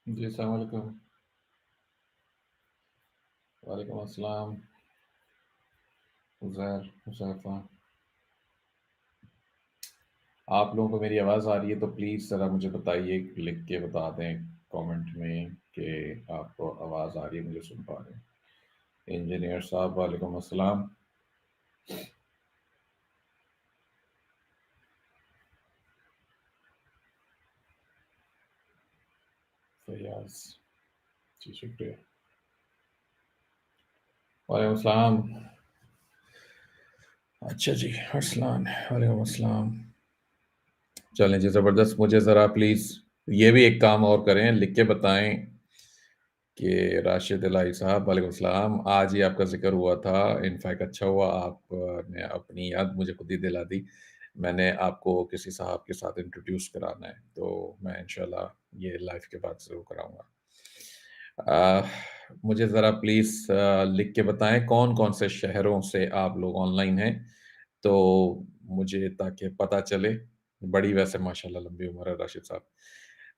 जी, अस्सलाम वालेकुम। वालेकुम अस्सलाम। उज़ैर, हुज़ैफ़ा। आप लोगों को मेरी आवाज़ आ रही है तो प्लीज़ ज़रा मुझे बताइए, लिख के बता दें कमेंट में कि आपको आवाज़ आ रही है, मुझे सुन पा रहे हैं। इंजीनियर साहब वालेकुम अस्सलाम। फैयाज़, जी शुक्रिया। वालेकुम अस्सलाम। अच्छा जी, अरसलान, वालेकुम अस्सलाम। चलें जी, ज़बरदस्त। मुझे ज़रा प्लीज़ ये भी एक काम और करें, लिख के बताएँ कि राशिद इलाही साहब वालेकुम सलाम। आज ही आपका ज़िक्र हुआ था। इनफैक्ट अच्छा हुआ आपने अपनी याद मुझे खुद ही दिला दी। मैंने आपको किसी साहब के साथ इंट्रोड्यूस कराना है, तो मैं इंशाल्लाह ये लाइफ़ के बाद ज़रूर कराऊँगा। अ, मुझे ज़रा प्लीज़ लिख के बताएँ कौन-कौन से शहरों से आप लोग ऑनलाइन हैं? तो मुझे ताकि पता चले। बड़ी वैसे माशाल्लाह लंबी उम्र है राशिद साहब।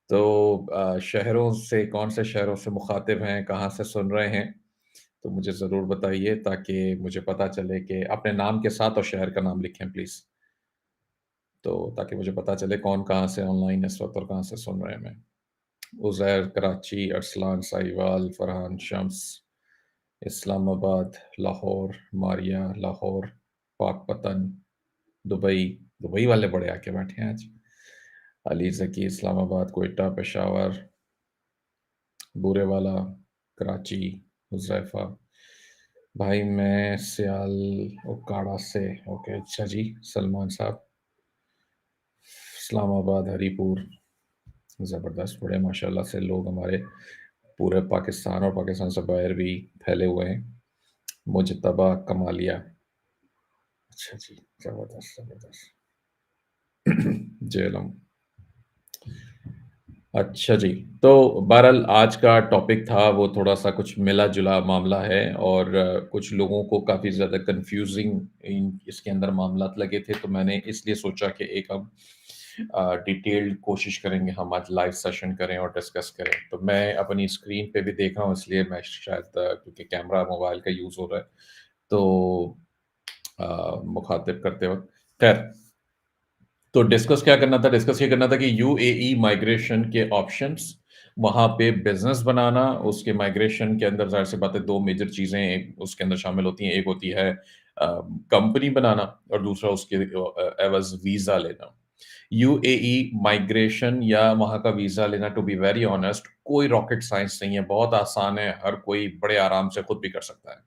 तो शहरों से कौन से शहरों से मुख़ातिब हैं, कहाँ से सुन रहे हैं? तो मुझे ज़रूर बताइए ताकि मुझे पता चले कि अपने नाम के साथ और शहर का नाम लिखें प्लीज़। तो ताकि मुझे पता चले कौन कहाँ से ऑनलाइन इस वक़्त और कहाँ से सुन रहे हैं हमें। उज़ैर कराची, अरसलान साहिवाल, फरहान शम्स, इस्लामाबाद, लाहौर, मारिया लाहौर, पाकपतन, दुबई, दुबई वाले बड़े आके बैठे हैं आज। अली ज़की इस्लामाबाद, कोयटा, पेशावर, बूरेवाला, कराची, हुज़ैफ़ा। भाई मैं सियाल उकाड़ा से। ओके, अच्छा जी, सलमान साहब, इस्लामाबाद, हरीपुर, ज़बरदस्त, बड़े माशाल्लाह से लोग हमारे पूरे पाकिस्तान और पाकिस्तान से बाहर भी फैले हुए हैं। मुजतबा कमालिया, अच्छा जी, ज़बरदस्त, ज़बरदस्त। जेलम। अच्छा जी, तो बहरहाल आज का टॉपिक था वो थोड़ा-सा कुछ मिला-जुला मामला है और कुछ लोगों को काफ़ी ज़्यादा कन्फ्यूज़िंग इन इसके अंदर मामलात लगे थे, तो मैंने इसलिए सोचा कि एक हम डिटेल्ड कोशिश करेंगे हम आज लाइव सेशन करें और डिस्कस करें। तो मैं अपनी स्क्रीन पे भी देख रहा हूँ इसलिए मैं शायद क्योंकि कैमरा मोबाइल का यूज़ हो रहा है, तो मुखातिब करते वक़्त खैर तो डिस्कस क्या करना था? डिस्कस ये करना था कि यूएई माइग्रेशन के ऑप्शंस, वहाँ पे बिज़नेस बनाना, उसके माइग्रेशन के अंदर ज़ाहिर-सी बात है 2 मेजर चीज़ें उसके अंदर शामिल होती हैं। एक होती है कंपनी बनाना और दूसरा उसके एवज़ वीज़ा लेना। यूएई माइग्रेशन या वहाँ का वीज़ा लेना टू बी वेरी ऑनेस्ट कोई रॉकेट साइंस नहीं है, बहुत आसान है, हर कोई बड़े आराम से खुद भी कर सकता है।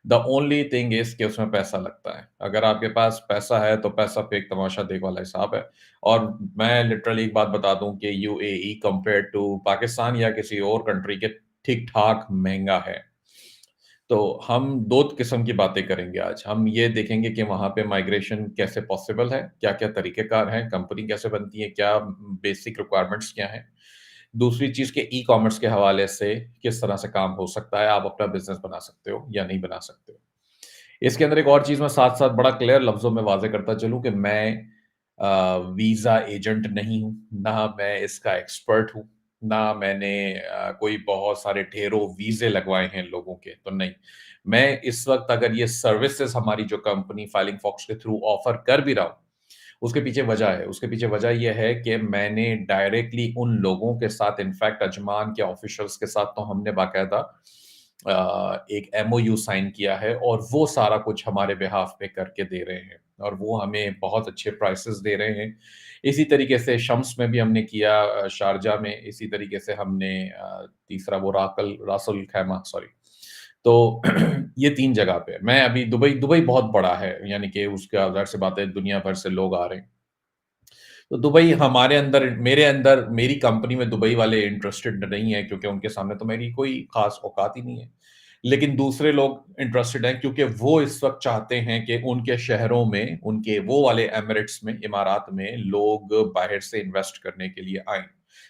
द ओनली थिंग इज़ कि उसमें पैसा लगता है। अगर आपके पास पैसा है, तो पैसा पे एक तमाशा देख वाला हिसाब है। और मैं लिटरली एक बात बता दूँ कि यूएई कंपेयर्ड टू पाकिस्तान या किसी और कंट्री के ठीक-ठाक महँगा है। तो हम 2 किस्म की बातें करेंगे आज। हम ये देखेंगे कि वहाँ पे माइग्रेशन कैसे पॉसिबल है, क्या-क्या तरीक़ेकार हैं, कंपनी कैसे बनती है, क्या बेसिक रिक्वायरमेंट्स क्या हैं। दूसरी चीज़ कि ई-कॉमर्स के हवाले से किस तरह से काम हो सकता है, आप अपना बिज़नेस बना सकते हो या नहीं बना सकते हो। इसके अंदर एक और चीज़ मैं साथ-साथ बड़ा क्लियर लफ्ज़ों में वाज़ेह करता चलूँ कि मैं वीज़ा एजेंट नहीं हूँ, ना मैं इसका एक्सपर्ट हूँ, ना मैंने कोई बहुत सारे ढेरों वीज़े लगवाए हैं लोगों के, तो नहीं। मैं इस वक़्त अगर ये सर्विसेज़ हमारी जो कंपनी फाइलिंग फॉक्स के थ्रू ऑफ़र कर भी रहा हूँ, उसके पीछे वजह है। उसके पीछे वजह ये है कि मैंने डायरेक्टली उन लोगों के साथ इनफैक्ट अजमान के ऑफ़िशियल्स के साथ तो हमने बाकायदा एक एमओयू साइन किया है और वो सारा कुछ हमारे बिहाफ़ पे करके दे रहे हैं और वो हमें बहुत अच्छे प्राइसेज़ दे रहे हैं। इसी तरीके से शम्स में भी हमने किया शारजाह में, इसी तरीके से हमने तीसरा वो रासुल खैमा सॉरी। तो ये 3 जगह पे। मैं अभी दुबई दुबई बहुत बड़ा है, यानी कि उसका ज़ाहिर-सी बात है दुनिया भर से लोग आ रहे हैं। तो दुबई हमारे अंदर मेरी कंपनी में दुबई वाले इंटरेस्टेड नहीं है क्योंकि उनके सामने तो मेरी कोई ख़ास औकात ही नहीं है। लेकिन दूसरे लोग इंटरेस्टेड हैं क्योंकि वो इस वक़्त चाहते हैं कि उनके शहरों में, उनके वो वाले एमिरेट्स में, इमारात में लोग बाहर से इन्वेस्ट करने के लिए आएँ।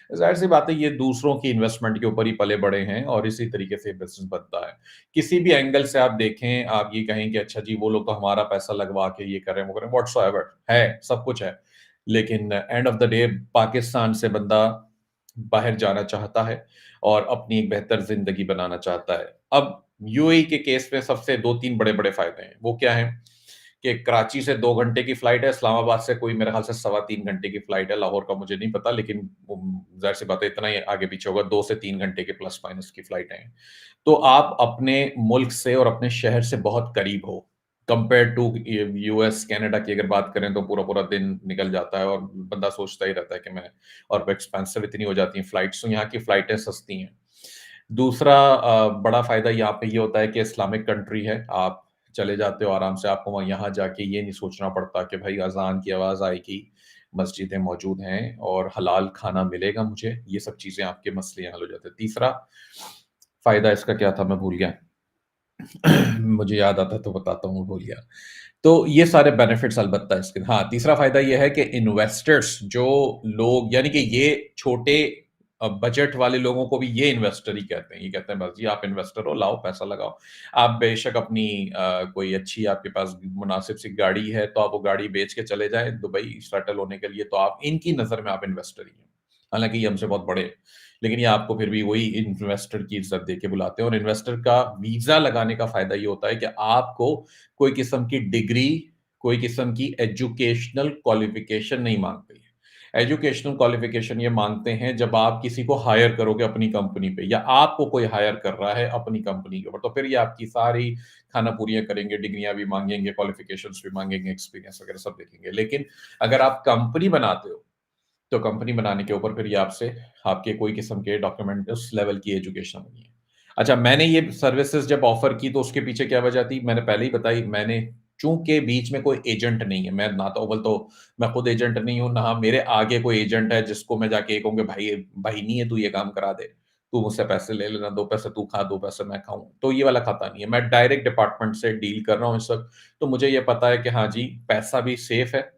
ज़ाहिर-सी बात है ये दूसरों की इन्वेस्टमेंट के ऊपर ही पले-बड़े हैं और इसी तरीके से बिज़नेस बनता है। किसी भी एंगल से आप देखें, आप ये कहें कि अच्छा जी वो लोग तो हमारा पैसा लगवा के ये कर रहे हैं, वो कर रहे हैं, व्हाटसोएवर है, सब कुछ है। लेकिन end of the day Pakistan से बंदा बाहर जाना चाहता है और अपनी एक बेहतर ज़िंदगी बनाना चाहता है। अब यूएई के केस में सबसे 2-3 बड़े-बड़े फ़ायदे हैं। वो क्या हैं कि कराची से 2 घंटे की फ्लाइट है, इस्लामाबाद से कोई मेरे ख़्याल से सवा 3 घंटे की फ्लाइट है, लाहौर का मुझे नहीं पता लेकिन ज़ाहिर-सी बात है इतना ही आगे-पीछे होगा, 2 से 3 घंटे के प्लस-माइनस की फ्लाइटें हैं। तो आप अपने मुल्क से और अपने शहर से बहुत करीब हो, कंपेयर्ड टू यूएस, कनाडा की अगर बात करें तो पूरा-पूरा दिन निकल जाता है और बंदा सोचता ही रहता है कि मैं और एक्सपेंसिव इतनी हो जाती हैं फ्लाइट्स, तो यहाँ की फ्लाइटें सस्ती हैं। दूसरा बड़ा फ़ायदा यहाँ पे ये होता है कि इस्लामिक कंट्री है, आप चले जाते हो आराम से, आपको वहाँ यहाँ जाके ये नहीं सोचना पड़ता कि भाई अज़ान की आवाज़ आएगी, मस्जिदें मौजूद हैं और हलाल खाना मिलेगा मुझे, ये सब चीज़ें आपके मसले हल हो जाते हैं। तीसरा फ़ायदा इसका क्या था मैं भूल गया। मुझे याद आता तो बताता हूँ, भूल गया। तो ये सारे बेनिफिट्स अलबत्ता इसके हाँ, तीसरा फ़ायदा ये है कि इन्वेस्टर्स जो लोग यानी कि ये छोटे बजट वाले लोगों को भी ये इन्वेस्टर ही कहते हैं। ये कहते हैं बस जी आप इन्वेस्टर हो, लाओ पैसा लगाओ। आप बेशक अपनी कोई अच्छी आपके पास मुनासिब सी गाड़ी है, तो आप वो गाड़ी बेच के चले जाएँ दुबई सेटल होने के लिए, तो आप इनकी नज़र में आप इन्वेस्टर ही हैं। हालाँकि ये हमसे बहुत बड़े हैं, लेकिन ये आपको फिर भी वही इन्वेस्टर की इज़्ज़त देके बुलाते हैं और इन्वेस्टर का वीज़ा लगाने का फ़ायदा ये होता है कि आपको कोई किस्म की डिग्री, कोई किस्म की एजुकेशनल क्वालिफ़िकेशन नहीं माँगते। एजुकेशनल क्वालिफ़िकेशन ये माँगते हैं जब आप किसी को हायर करोगे अपनी कंपनी पे या आपको कोई हायर कर रहा है अपनी कंपनी के ऊपर, तो फिर ये आपकी सारी खाना-पूरियाँ करेंगे, डिग्रियाँ भी माँगेंगे, क्वालिफ़िकेशंस भी माँगेंगे, एक्सपीरियंस वगैरह सब देखेंगे। लेकिन अगर आप कंपनी बनाते हो तो कंपनी बनाने के ऊपर फिर ये आपसे आपके कोई किस्म के डॉक्यूमेंट उस लेवल की एजुकेशन नहीं है। अच्छा, मैंने ये सर्विसेज़ जब ऑफ़र की तो उसके पीछे क्या वजह थी? मैंने पहले ही बताई, मैंने चूँकि बीच में कोई एजेंट नहीं है, मैं ना तो अव्वल तो मैं खुद एजेंट नहीं हूँ, ना मेरे आगे कोई एजेंट है जिसको मैं जाके ये कहूँ कि भाई भाई नहीं है, तू ये काम करा दे। तू मुझसे पैसे ले लेना, 2 पैसे तू खा, 2 पैसे मैं खाऊँ। तो ये वाला खाता नहीं है। मैं डायरेक्ट डिपार्टमेंट से डील कर रहा हूँ इस वक़्त, तो मुझे ये पता है कि हाँ जी, पैसा भी सेफ़ है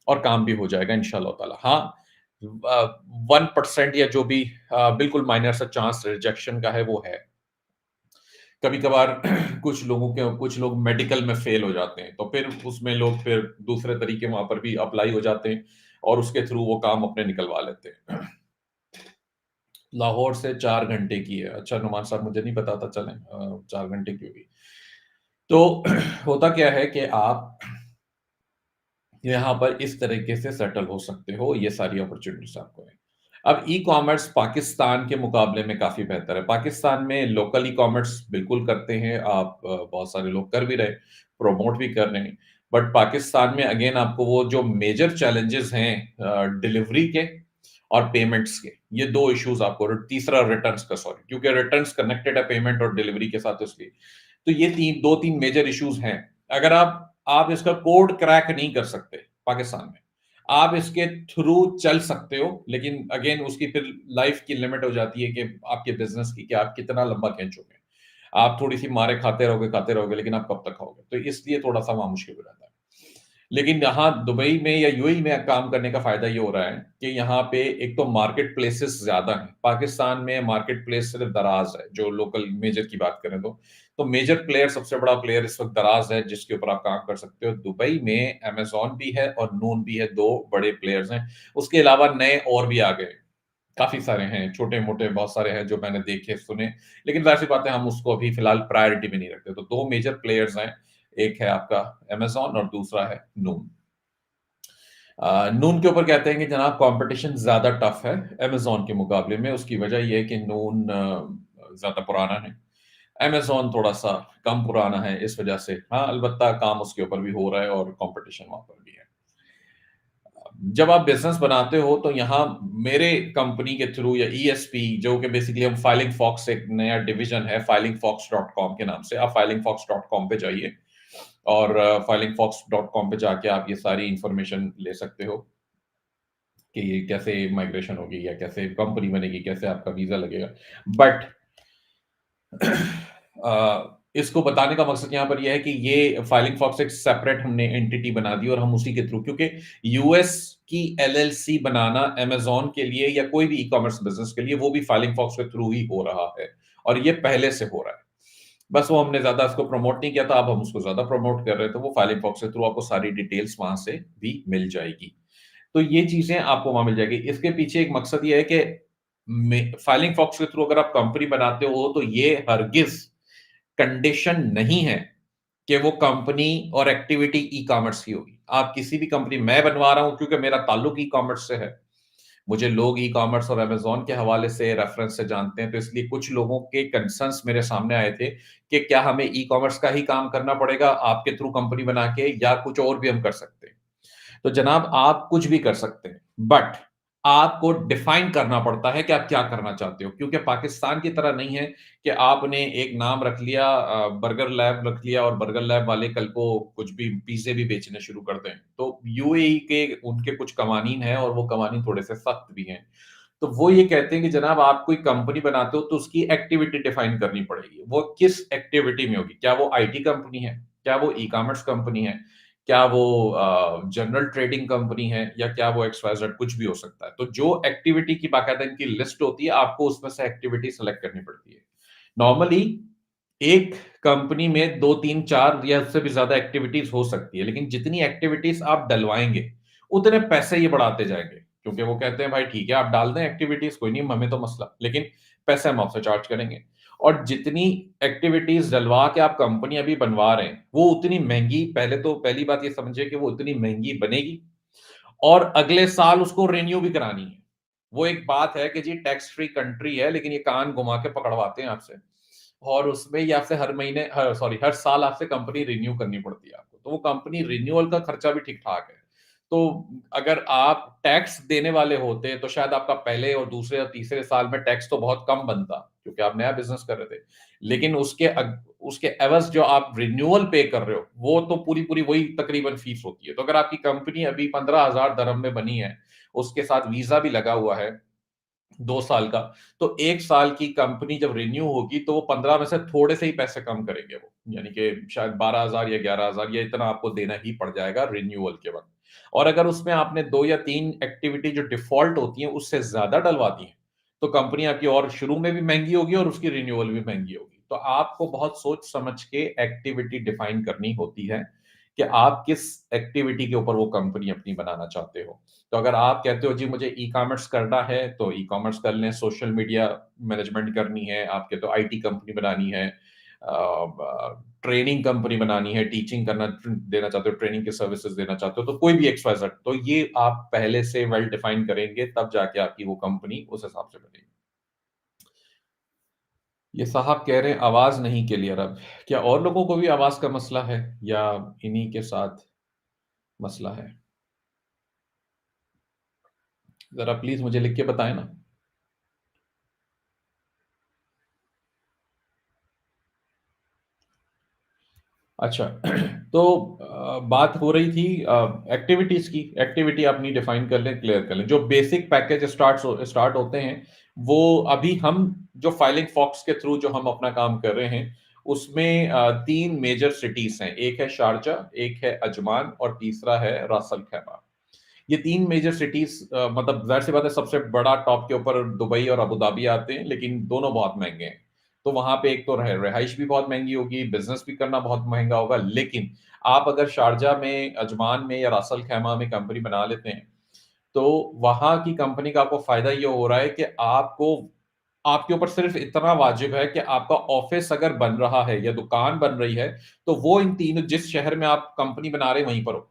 और काम भी हो जाएगा इंशाअल्लाह ताला। हाँ, 1% या जो भी बिल्कुल माइनर सा चांस रिजेक्शन का है वो है। कभी-कभार कुछ लोग मेडिकल में फेल हो जाते हैं, तो फिर उसमें लोग फिर दूसरे तरीके वहाँ पर भी अप्लाई हो जाते हैं और उसके थ्रू वो काम अपने निकलवा लेते हैं। लाहौर से 4 घंटे की है। अच्छा नुमान साहब मुझे नहीं पता था चलें 4 घंटे की होगी। तो होता क्या है कि आप यहाँ पर इस तरीके से सेटल हो सकते हो, ये सारी अपॉर्च्युनिटीज़ आपको हैं। अब ई-कॉमर्स पाकिस्तान के मुकाबले में काफ़ी बेहतर है। पाकिस्तान में लोकल ई-कॉमर्स बिल्कुल करते हैं, आप बहुत सारे लोग कर भी रहे, प्रमोट भी कर रहे हैं। बट पाकिस्तान में अगेन आपको वो जो मेजर चैलेंजेज़ हैं डिलीवरी के और पेमेंट्स के, ये 2 इश्यूज़ आपको तीसरा रिटर्न्स का सॉरी, क्योंकि रिटर्न्स कनेक्टेड है पेमेंट और डिलीवरी के साथ इसलिए। तो ये 2-3 मेजर इश्यूज़ हैं। अगर आप इसका कोड क्रैक नहीं कर सकते पाकिस्तान में। आप इसके थ्रू चल सकते हो, लेकिन अगेन उसकी फिर लाइफ की लिमिट हो जाती है कि आपके बिज़नेस की कि आप कितना लंबा खींचोगे। आप थोड़ी-सी मारें खाते रहोगे, लेकिन आप कब तक खाओगे? तो इसलिए थोड़ा-सा वहाँ मुश्किल हो जाता है। लेकिन यहाँ दुबई में या यूएई में काम करने का फ़ायदा ये हो रहा है कि यहाँ पे एक तो मार्केट प्लेसेस ज़्यादा हैं। पाकिस्तान में मार्केट प्लेस सिर्फ़ दराज़ है, जो लोकल मेजर की बात करें तो। तो मेजर प्लेयर सबसे बड़ा प्लेयर इस वक़्त दराज़ है, जिसके ऊपर आप काम कर सकते हो। दुबई में अमेज़न भी है और नून भी है, 2 बड़े प्लेयर्स हैं। उसके अलावा नए और भी आ गए। काफ़ी सारे हैं, छोटे-मोटे बहुत सारे हैं जो मैंने देखे, सुने, लेकिन ज़ाहिर-सी बात है हम उसको अभी फ़िलहाल प्रायोरिटी में नहीं रखते। तो 2 मेजर प्लेयर्स हैं, एक है आपका अमेज़न और दूसरा है नून। नून के ऊपर कहते हैं कि जनाब कॉम्पिटिशन ज़्यादा टफ है अमेज़न के मुकाबले में, उसकी वजह ये है कि नून ज़्यादा पुराना है। अमेज़न थोड़ा-सा कम पुराना है इस वजह से। हाँ, अलबत्ता काम उसके ऊपर भी हो रहा है और कॉम्पिटिशन वहाँ पर भी है। जब आप बिज़नेस बनाते हो तो यहाँ मेरे कंपनी के थ्रू या ईएसपी जो कि बेसिकली हम फाइलिंग फॉक्स एक नया डिवीज़न है फाइलिंगफॉक्स.com के नाम से। आप फाइलिंगफॉक्स.com पे जाइए और फाइलिंगफॉक्स.com पे जाके आप ये सारी इन्फॉर्मेशन ले सकते हो कि ये कैसे माइग्रेशन होगी या कैसे कंपनी बनेगी, कैसे आपका वीज़ा लगेगा। बट इसको बताने का मकसद यहाँ पर ये है कि ये फाइलिंग फॉक्स एक सेपरेट हमने एंटिटी बना दी और हम उसी के थ्रू क्योंकि यूएस की एलएलसी बनाना अमेज़न के लिए या कोई भी ई-कॉमर्स बिज़नेस के लिए वो भी फाइलिंग फॉक्स के थ्रू ही हो रहा है और ये पहले से हो रहा है। बस वो हमने ज़्यादा इसको प्रमोट नहीं किया था, अब हम उसको ज़्यादा प्रमोट कर रहे हैं, तो वो फाइलिंग फॉक्स के थ्रू आपको सारी डिटेल्स वहाँ से भी मिल जाएगी। तो ये चीज़ें आपको वहाँ मिल जाएगी। इसके पीछे एक मकसद ये है कि फाइलिंग फॉक्स के थ्रू अगर आप कंपनी बनाते हो तो ये हरगिज कंडीशन नहीं है कि वो कंपनी और एक्टिविटी ई कॉमर्स की होगी। आप किसी भी कंपनी, मैं बनवा रहा हूं क्योंकि मेरा ताल्लुक ई कॉमर्स से है, मुझे लोग ई कॉमर्स और अमेज़न के हवाले से रेफरेंस से जानते हैं, तो इसलिए कुछ लोगों के कंसर्न्स मेरे सामने आए थे कि क्या हमें ई कॉमर्स का ही काम करना पड़ेगा आपके थ्रू कंपनी बना के, या कुछ और भी हम कर सकते हैं। तो जनाब आप कुछ भी कर सकते हैं, बट आपको डिफाइन करना पड़ता है कि आप क्या करना चाहते हो, क्योंकि पाकिस्तान की तरह नहीं है कि आपने एक नाम रख लिया, बर्गर लैब रख लिया और बर्गर लैब वाले कल को कुछ भी पिज़्ज़े भी बेचने शुरू कर दें। तो यूएई के उनके कुछ कवानीन हैं और वो कवानीन थोड़े से सख्त भी हैं। तो वो ये कहते हैं कि जनाब आप कोई कंपनी बनाते हो तो उसकी एक्टिविटी डिफाइन करनी पड़ेगी। वो किस एक्टिविटी में होगी? क्या वो आईटी कंपनी है? क्या वो ई-कॉमर्स कंपनी है? क्या वो जनरल ट्रेडिंग कंपनी है, या क्या वो एक्स-वाई-ज़ेड कुछ भी हो सकता है। तो जो एक्टिविटी की बाकायदा इनकी लिस्ट होती है, आपको उसमें से एक्टिविटी सेलेक्ट करनी पड़ती है। नॉर्मली एक कंपनी में 2, 3, 4 या उससे भी ज़्यादा एक्टिविटीज़ हो सकती है, लेकिन जितनी एक्टिविटीज़ आप डलवाएँगे, उतने पैसे ये बढ़ाते जाएँगे। क्योंकि वो कहते हैं भाई ठीक है, आप डाल दें एक्टिविटीज़, कोई नहीं, हमें तो मसला, लेकिन पैसे हम आपसे चार्ज करेंगे। और जितनी एक्टिविटीज़ डलवा के आप कंपनी अभी बनवा रहे हैं, वो उतनी महँगी, पहले तो पहली बात ये समझिए कि वो उतनी महँगी बनेगी और अगले साल उसको रिन्यू भी करानी है। वो एक बात है कि जी टैक्स फ्री कंट्री है, लेकिन ये कान घुमा के पकड़वाते हैं आपसे। और उसमें ये आपसे हर महीने, हर साल आपसे कंपनी रिन्यू करनी पड़ती है आपको। तो वो कंपनी रिन्यूअल का खर्चा भी ठीक-ठाक है। तो अगर आप टैक्स देने वाले होते, तो शायद आपका पहले और दूसरे और तीसरे साल में टैक्स तो बहुत कम बनता, क्योंकि आप नया बिज़नेस कर रहे थे। लेकिन उसके एवज़ जो आप रिन्यूअल पे कर रहे हो, वो तो पूरी-पूरी वही तकरीबन फीस होती है। तो अगर आपकी कंपनी अभी 15,000 दिरहम में बनी है, उसके साथ वीज़ा भी लगा हुआ है 2 साल का, तो 1 साल की कंपनी जब रिन्यू होगी, तो वो 15 में से थोड़े से ही पैसे कम करेंगे वो। यानी कि शायद 12,000 या 11,000 या इतना आपको देना ही पड़ जाएगा रिन्यूअल के वक़्त। और अगर उसमें आपने 2 या 3 एक्टिविटी जो डिफ़ॉल्ट होती हैं, उससे ज़्यादा डलवा दी हैं, तो कंपनी आपकी और शुरू में भी महँगी होगी और उसकी रिन्यूअल भी महँगी होगी। तो आपको बहुत सोच-समझ के एक्टिविटी डिफ़ाइन करनी होती है कि आप किस एक्टिविटी के ऊपर वो कंपनी अपनी बनाना चाहते हो। तो अगर आप कहते हो जी मुझे ई-कॉमर्स करना है, तो ई-कॉमर्स कर लें, सोशल मीडिया मैनेजमेंट करनी है, आप कहते हो आईटी कंपनी बनानी है, ट्रेनिंग कंपनी बनानी है, टीचिंग करना देना चाहते हो, ट्रेनिंग की सर्विसेज़ देना चाहते हो, तो कोई भी एक्स-वाई-ज़ेड, तो ये आप पहले से वेल डिफाइन करेंगे, तब जाके आपकी वो कंपनी उस हिसाब से बनेगी। ये साहब कह रहे हैं आवाज़ नहीं क्लियर अब। क्या और लोगों को भी आवाज़ का मसला है, या इन्हीं के साथ मसला है? ज़रा प्लीज़ मुझे लिख के बताएँ ना। अच्छा तो बात हो रही थी एक्टिविटीज़ की। एक्टिविटी अपनी डिफ़ाइन कर लें, क्लियर कर लें। जो बेसिक पैकेज स्टार्ट होते हैं, वो अभी हम जो फाइलिंग फॉक्स के थ्रू जो हम अपना काम कर रहे हैं, उसमें 3 मेजर सिटीज़ हैं। एक है शारजाह, एक है अजमान और तीसरा है रास अल खैमा। ये 3 मेजर सिटीज़, मतलब ज़ाहिर-सी बात है सबसे बड़ा टॉप के ऊपर दुबई और अबू धाबी आते हैं, लेकिन दोनों बहुत महँगे हैं। तो वहाँ पे एक तो रिहाइश भी बहुत महँगी होगी, बिज़नेस भी करना बहुत महँगा होगा, लेकिन आप अगर शारजाह में, अजमान में या रास अल खैमा में कंपनी बना लेते हैं, तो वहाँ की कंपनी का आपको फ़ायदा ये हो रहा है कि आपके ऊपर सिर्फ़ इतना वाजिब है कि आपका ऑफ़िस अगर बन रहा है या दुकान बन रही है, तो वो इन तीनों, जिस शहर में आप कंपनी बना रहे हैं, वहीं पर हो।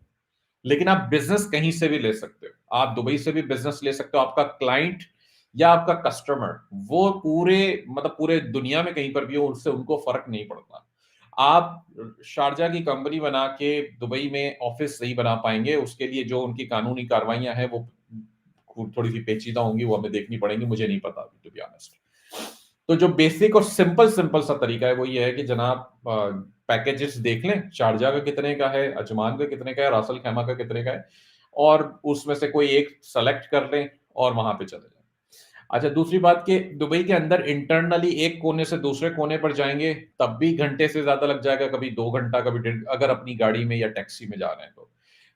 लेकिन आप बिज़नेस कहीं से भी ले सकते हो। आप दुबई से भी बिज़नेस ले सकते हो। आपका क्लाइंट या आपका कस्टमर, वो पूरे दुनिया में कहीं पर भी हो, उससे उनको फ़र्क नहीं पड़ता। आप शारजाह की कंपनी बना के दुबई में ऑफ़िस नहीं बना पाएँगे, उसके लिए जो उनकी कानूनी कार्रवाइयाँ हैं, वो थोड़ी-सी पेचीदा होंगी, वो हमें देखनी पड़ेंगी, मुझे नहीं पता अभी, टू बी ऑनेस्ट। तो जो बेसिक और सिंपल सिंपल सा तरीका है, वो ये है कि जनाब पैकेजेस देख लें, शारजाह का कितने का है, अजमान का कितने का है, रास अल खैमा का कितने का है, और उसमें से कोई एक सेलेक्ट कर लें और वहाँ पे चले जाएँ। अच्छा, दूसरी बात कि दुबई के अंदर इंटरनली एक कोने से दूसरे कोने पर जाएँगे, तब भी घंटे से ज़्यादा लग जाएगा, कभी 2 घंटा, कभी डेढ़, अगर अपनी गाड़ी में या टैक्सी में जा रहे हैं तो।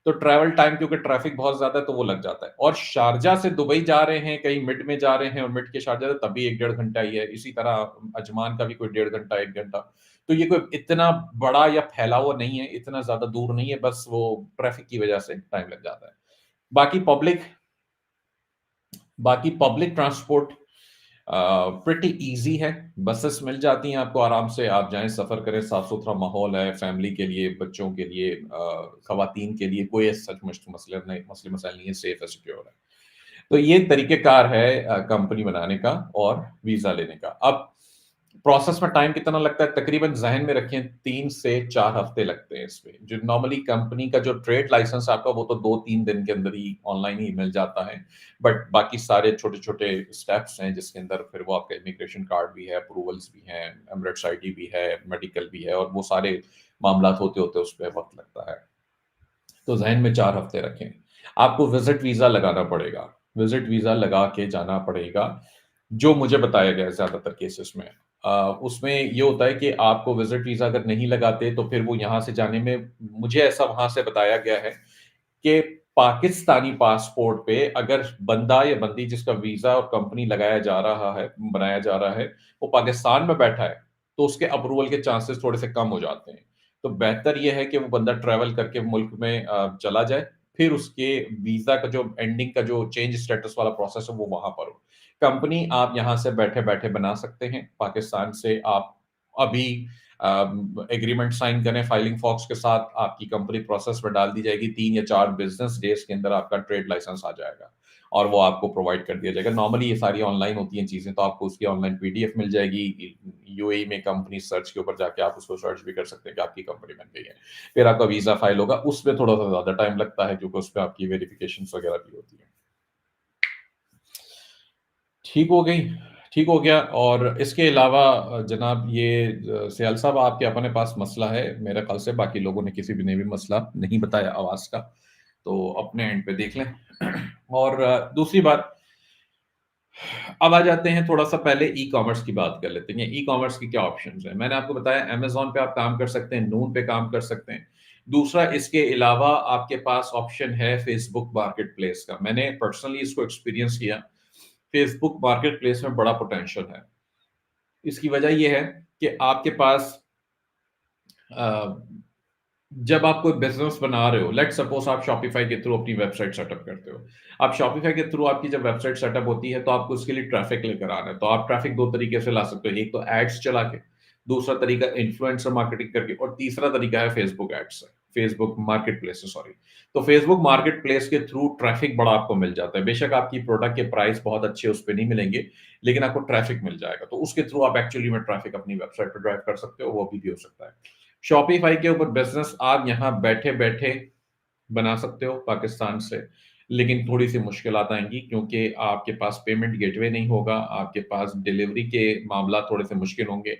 तो ट्रैवल टाइम, क्योंकि ट्रैफिक बहुत ज़्यादा है, तो वो लग जाता है, और शारजाह से दुबई जा रहे हैं, कहीं मिड में जा रहे हैं और मिड के शारजाह, तब भी 1 डेढ़ घंटा ही है। इसी तरह अजमान का भी कोई डेढ़ घंटा, 1 घंटा। तो ये कोई इतना बड़ा या फैला हुआ नहीं है, इतना ज़्यादा दूर नहीं है, बस वो ट्रैफिक की वजह से टाइम लग जाता है। बाकी पब्लिक बाकी पब्लिक ट्रांसपोर्ट, प्रिटी ईज़ी है, बसेस मिल जाती हैं आपको आराम से, आप जाएँ सफ़र करें, साफ-सुथरा माहौल है, फैमिली के लिए, बच्चों के लिए ख़वातीन के लिए कोई सच मुच मसले-मसाइल नहीं है, सेफ है, सिक्योर है। तो ये तरीक़ेकार है कंपनी बनाने का और वीज़ा लेने का। अब प्रोसेस में टाइम कितना लगता है? तकरीबन ज़हन में रखें 3 से 4 हफ़्ते लगते हैं इसमें। जो नॉर्मली कंपनी का जो ट्रेड लाइसेंस आपका वो तो 2-3 दिन के अंदर ही ऑनलाइन ही मिल जाता है। बट बाकी सारे छोटे-छोटे स्टेप्स हैं जिसके अंदर फिर वो आपका इमिग्रेशन कार्ड भी है, अप्रूवल्स भी हैं, एमिरेट्स आईडी भी है, मेडिकल भी है और वो सारे मामलात होते-होते उसपे वक़्त लगता है। तो ज़हन में 4 हफ़्ते रखें। आपको विज़िट वीज़ा लगाना पड़ेगा। विज़िट वीज़ा लगा के जाना पड़ेगा, जो मुझे बताया गया है ज़्यादातर केसेस में। उसमें ये होता है कि आपको विज़िट वीज़ा अगर नहीं लगाते, तो फिर वो यहाँ से जाने में मुझे ऐसा वहाँ से बताया गया है कि पाकिस्तानी पासपोर्ट पे अगर बंदा या बंदी जिसका वीज़ा और कंपनी लगाया जा रहा है बनाया जा रहा है, वो पाकिस्तान में बैठा है, तो उसके अप्रूवल के चांसेस थोड़े से कम हो जाते हैं। तो बेहतर ये है कि वो बंदा ट्रैवल करके मुल्क में चला जाए, फिर उसके वीज़ा का जो एंडिंग का जो चेंज स्टेटस वाला प्रोसेस है, वो वहाँ पर हो। कंपनी आप यहाँ से बैठे-बैठे बना सकते हैं, पाकिस्तान से आप अभी एग्रीमेंट साइन करें फाइलिंग फॉक्स के साथ, आपकी कंपनी प्रोसेस में डाल दी जाएगी, 3 या 4 बिज़नेस डेज़ के अंदर आपका ट्रेड लाइसेंस आ जाएगा और वो आपको प्रोवाइड कर दिया जाएगा। नॉर्मली ये सारी ऑनलाइन होती हैं चीज़ें, तो आपको उसकी ऑनलाइन पीडीएफ मिल जाएगी। यूएई में कंपनी सर्च के ऊपर जाके आप उसको सर्च भी कर सकते हैं कि आपकी कंपनी बन गई है। फिर आपका वीज़ा फाइल होगा, उसमें थोड़ा-सा ज़्यादा टाइम लगता है क्योंकि उसपे आपकी वेरिफिकेशंस वगैरह भी होती हैं। ठीक हो गई, ठीक हो गया और इसके अलावा जनाब ये सियाल साहब आपके अपने पास मसला है, मेरे ख़्याल से बाकी लोगों ने किसी भी ने भी मसला नहीं बताया आवाज़ का, तो अपने एंड पे देख लें। और दूसरी बात, अब आ जाते हैं थोड़ा-सा पहले ई-कॉमर्स की बात कर लेते हैं। ई-कॉमर्स की क्या ऑप्शंस हैं? मैंने आपको बताया अमेज़न पे आप काम कर सकते हैं, नून पे काम कर सकते हैं। दूसरा इसके अलावा आपके पास ऑप्शन है फ़ेसबुक मार्केटप्लेस का। मैंने पर्सनली इसको एक्सपीरियंस किया। फ़ेसबुक मार्केटप्लेस में बड़ा पोटेंशियल है। इसकी वजह ये है कि आपके पास अ, जब आप कोई बिज़नेस बना रहे हो, लेट्स सपोज़ आप शॉपिफ़ाई के थ्रू अपनी वेबसाइट सेटअप करते हो। आप शॉपिफ़ाई के थ्रू आपकी जब वेबसाइट सेटअप होती है, तो आपको उसके लिए ट्रैफ़िक लेकर आना है। तो आप ट्रैफ़िक 2 तरीके से ला सकते हो। एक तो एड्स चला के, दूसरा तरीका इन्फ्लुएंसर मार्केटिंग करके और तीसरा तरीका है फ़ेसबुक एड्स से, फ़ेसबुक मार्केटप्लेस से सॉरी। तो फ़ेसबुक मार्केटप्लेस के थ्रू ट्रैफ़िक बड़ा आपको मिल जाता है। बेशक आपकी प्रोडक्ट के प्राइस बहुत अच्छे उस पे नहीं मिलेंगे, लेकिन आपको ट्रैफ़िक मिल जाएगा। तो उसके थ्रू आप एक्चुअली में ट्रैफ़िक अपनी वेबसाइट पे ड्राइव कर सकते हो, वो भी हो सकता है। शॉपिफ़ाई के ऊपर बिज़नेस आप यहाँ बैठे-बैठे बना सकते हो पाकिस्तान से, लेकिन थोड़ी-सी मुश्किलात आएँगी क्योंकि आपके पास पेमेंट गेटवे नहीं होगा, आपके पास डिलीवरी के मामला थोड़े-से मुश्किल होंगे।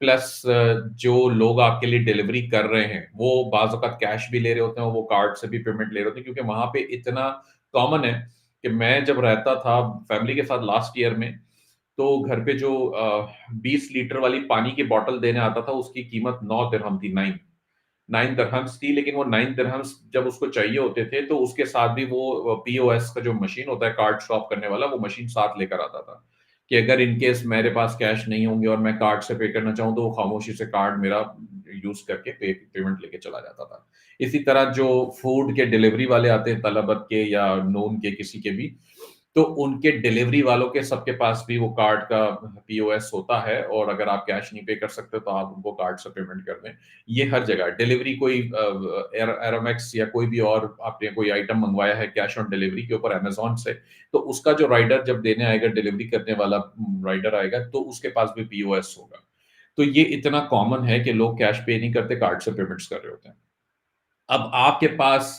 प्लस जो लोग आपके लिए डिलीवरी कर रहे हैं, वो बाज़ औक़ात कैश भी ले रहे होते हैं और वो कार्ड से भी पेमेंट ले रहे होते हैं क्योंकि वहाँ पे इतना कॉमन है कि मैं जब रहता था फैमिली के साथ लास्ट ईयर में, तो घर पे जो 20 लीटर वाली पानी की बॉटल देने आता था, उसकी कीमत 9 दिरहम थी, 9 दिरहम्स थी, लेकिन वो 9 दिरहम्स जब उसको चाहिए होते थे, तो उसके साथ भी वो पीओएस का जो मशीन होता है, कार्ड स्वैप करने वाला, वो मशीन साथ लेकर आता था, कि अगर इन केस मेरे पास कैश नहीं होंगे और मैं कार्ड से पे करना चाहूँ, तो वो खामोशी से कार्ड मेरा यूज़ करके पेमेंट लेके चला जाता था। इसी तरह जो फूड के डिलीवरी वाले आते हैं, तलबत के या नून के, किसी के भी, तो उनके डिलीवरी वालों के सबके पास भी वो कार्ड का पीओएस होता है और अगर आप कैश नहीं पे कर सकते तो आप उनको कार्ड से पेमेंट कर दें। ये हर जगह डिलीवरी कोई एरोमैक्स या कोई भी और आपने कोई आइटम मंगवाया है कैश ऑन डिलीवरी के ऊपर अमेज़न से, तो उसका जो राइडर जब देने आएगा, डिलीवरी करने वाला राइडर आएगा, तो उसके पास भी पीओएस होगा। तो ये इतना कॉमन है कि लोग कैश पे नहीं करते, कार्ड से पेमेंट्स कर रहे होते हैं। अब आपके पास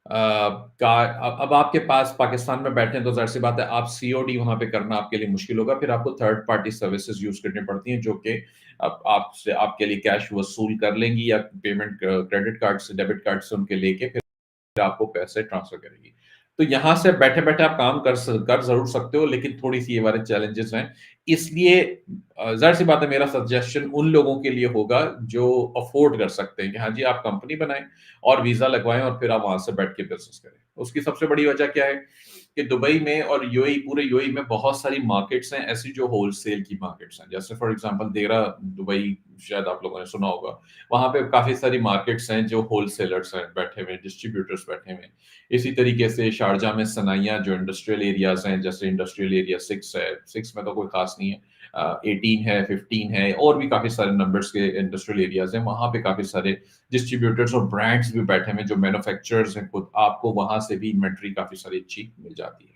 अ, का अब आपके पास पाकिस्तान में बैठे हैं तो ज़ाहिर-सी बात है आप सीओडी वहाँ पे करना आपके लिए मुश्किल होगा, फिर आपको थर्ड पार्टी सर्विसेज़ यूज़ करनी पड़ती हैं जो कि अब आपसे आपके लिए कैश वसूल कर लेंगी या पेमेंट क्रेडिट कार्ड से, डेबिट कार्ड से उनके लेके फिर आपको पैसे ट्रांसफर करेगी। तो यहाँ से बैठे-बैठे आप काम कर ज़रूर सकते हो लेकिन थोड़ी-सी ये वाले चैलेंजेज़ हैं। इसलिए ज़ाहिर-सी बात है मेरा सजेशन उन लोगों के लिए होगा जो अफ़ोर्ड कर सकते हैं कि हाँ जी, आप कंपनी बनाएँ और वीज़ा लगवाएँ और फिर आप वहाँ से बैठ के बिज़नेस करें। उसकी सबसे बड़ी वजह क्या है कि दुबई में और यूएई, पूरे यूएई में बहुत सारी मार्केट्स हैं ऐसी जो होलसेल की मार्केट्स हैं। जैसे फॉर एग्जांपल देरा दुबई, शायद आप लोगों ने सुना होगा। वहाँ पे काफ़ी सारी मार्केट्स हैं जो होलसेलर्स हैं बैठे हुए, डिस्ट्रीब्यूटर्स बैठे हुए हैं। इसी तरीके से शारजाह में सनाइया जो इंडस्ट्रियल एरियाज़ हैं, जैसे इंडस्ट्रियल एरिया 6 है, 6 में तो कोई ख़ास नहीं है। 18 है, 15 है और भी काफ़ी सारे नंबर्स के इंडस्ट्रियल एरियाज़ हैं। वहाँ पे काफ़ी सारे डिस्ट्रीब्यूटर्स और ब्रांड्स भी बैठे हुए हैं जो मैन्युफैक्चरर्स हैं खुद, आपको वहां से भी इन्वेंट्री काफी सारी अच्छी मिल जाती है।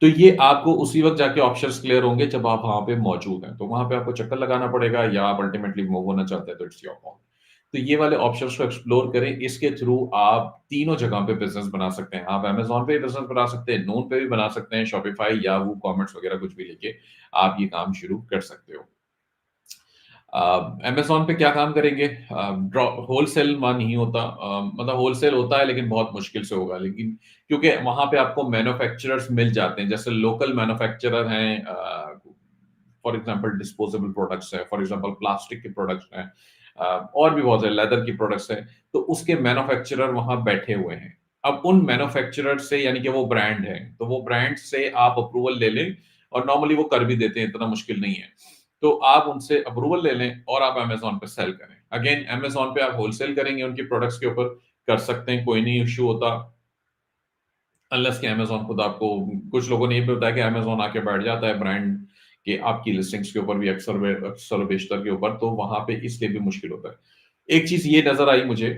तो ये आपको उसी वक्त जाके ऑप्शंस क्लियर होंगे जब आप वहां पे मौजूद हैं, तो वहां पे आपको चक्कर लगाना पड़ेगा या आप अल्टीमेटली मूव होना चाहते हैं तो इट्स योर कॉल। तो ये वाले ऑप्शंस को एक्सप्लोर करें, इसके थ्रू आप तीनों जगह पे बिजनेस बना सकते हैं। आप अमेजोन पे बिजनेस बना सकते हैं, नून पे भी बना सकते हैं, शॉपिफाई या वो कॉमर्स वगैरह कुछ भी लेके आप ये काम शुरू कर सकते हो। अमेज़न पे क्या काम करेंगे? होलसेल माल नहीं होता, मतलब होलसेल होता है लेकिन बहुत मुश्किल से होगा, लेकिन क्योंकि वहाँ पे आपको मैन्युफैक्चरर्स मिल जाते हैं, जैसे लोकल मैन्युफैक्चरर हैं, फॉर एग्जांपल डिस्पोजेबल प्रोडक्ट्स हैं, फॉर एग्जांपल प्लास्टिक के प्रोडक्ट्स हैं, और भी बहुत सारे लेदर की प्रोडक्ट्स हैं, तो उसके मैन्युफैक्चरर वहाँ बैठे हुए हैं। अब उन मैन्युफैक्चरर से, यानी कि वो ब्रांड है, तो वो ब्रांड से आप अप्रूवल ले लें और नॉर्मली वो कर भी देते हैं, इतना मुश्किल नहीं है। तो आप उनसे अप्रूवल ले लें और आप अमेज़न पे सेल करें। अगेन अमेज़न पे आप होलसेल करेंगे उनकी प्रोडक्ट्स के ऊपर, कर सकते हैं, कोई नहीं इश्यू होता। अनलेस कि अमेज़न खुद आपको, कुछ लोगों ने ये भी बताया कि अमेज़न आके बैठ जाता है ब्रांड के आपकी लिस्टिंग्स के ऊपर भी, अक्सर व बेशतर के ऊपर, तो वहाँ पे इसलिए भी मुश्किल होता है। एक चीज़ ये नज़र आई मुझे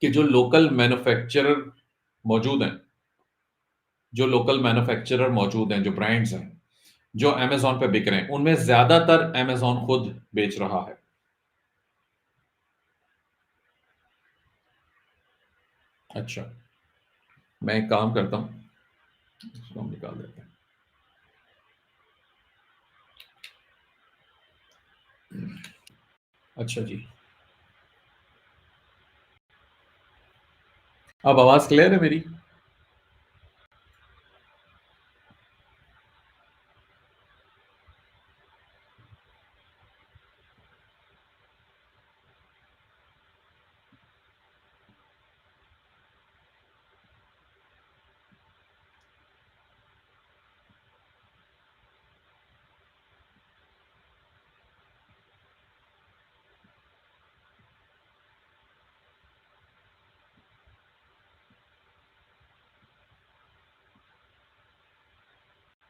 कि जो लोकल मैन्युफैक्चरर मौजूद हैं, जो ब्रांड्स हैं, जो अमेज़न पे बिक रहे हैं, उनमें ज़्यादातर अमेज़न खुद बेच रहा है। अच्छा, मैं एक काम करता हूँ, इसको हम निकाल देते हैं। अच्छा जी, अब आवाज़ क्लियर है मेरी?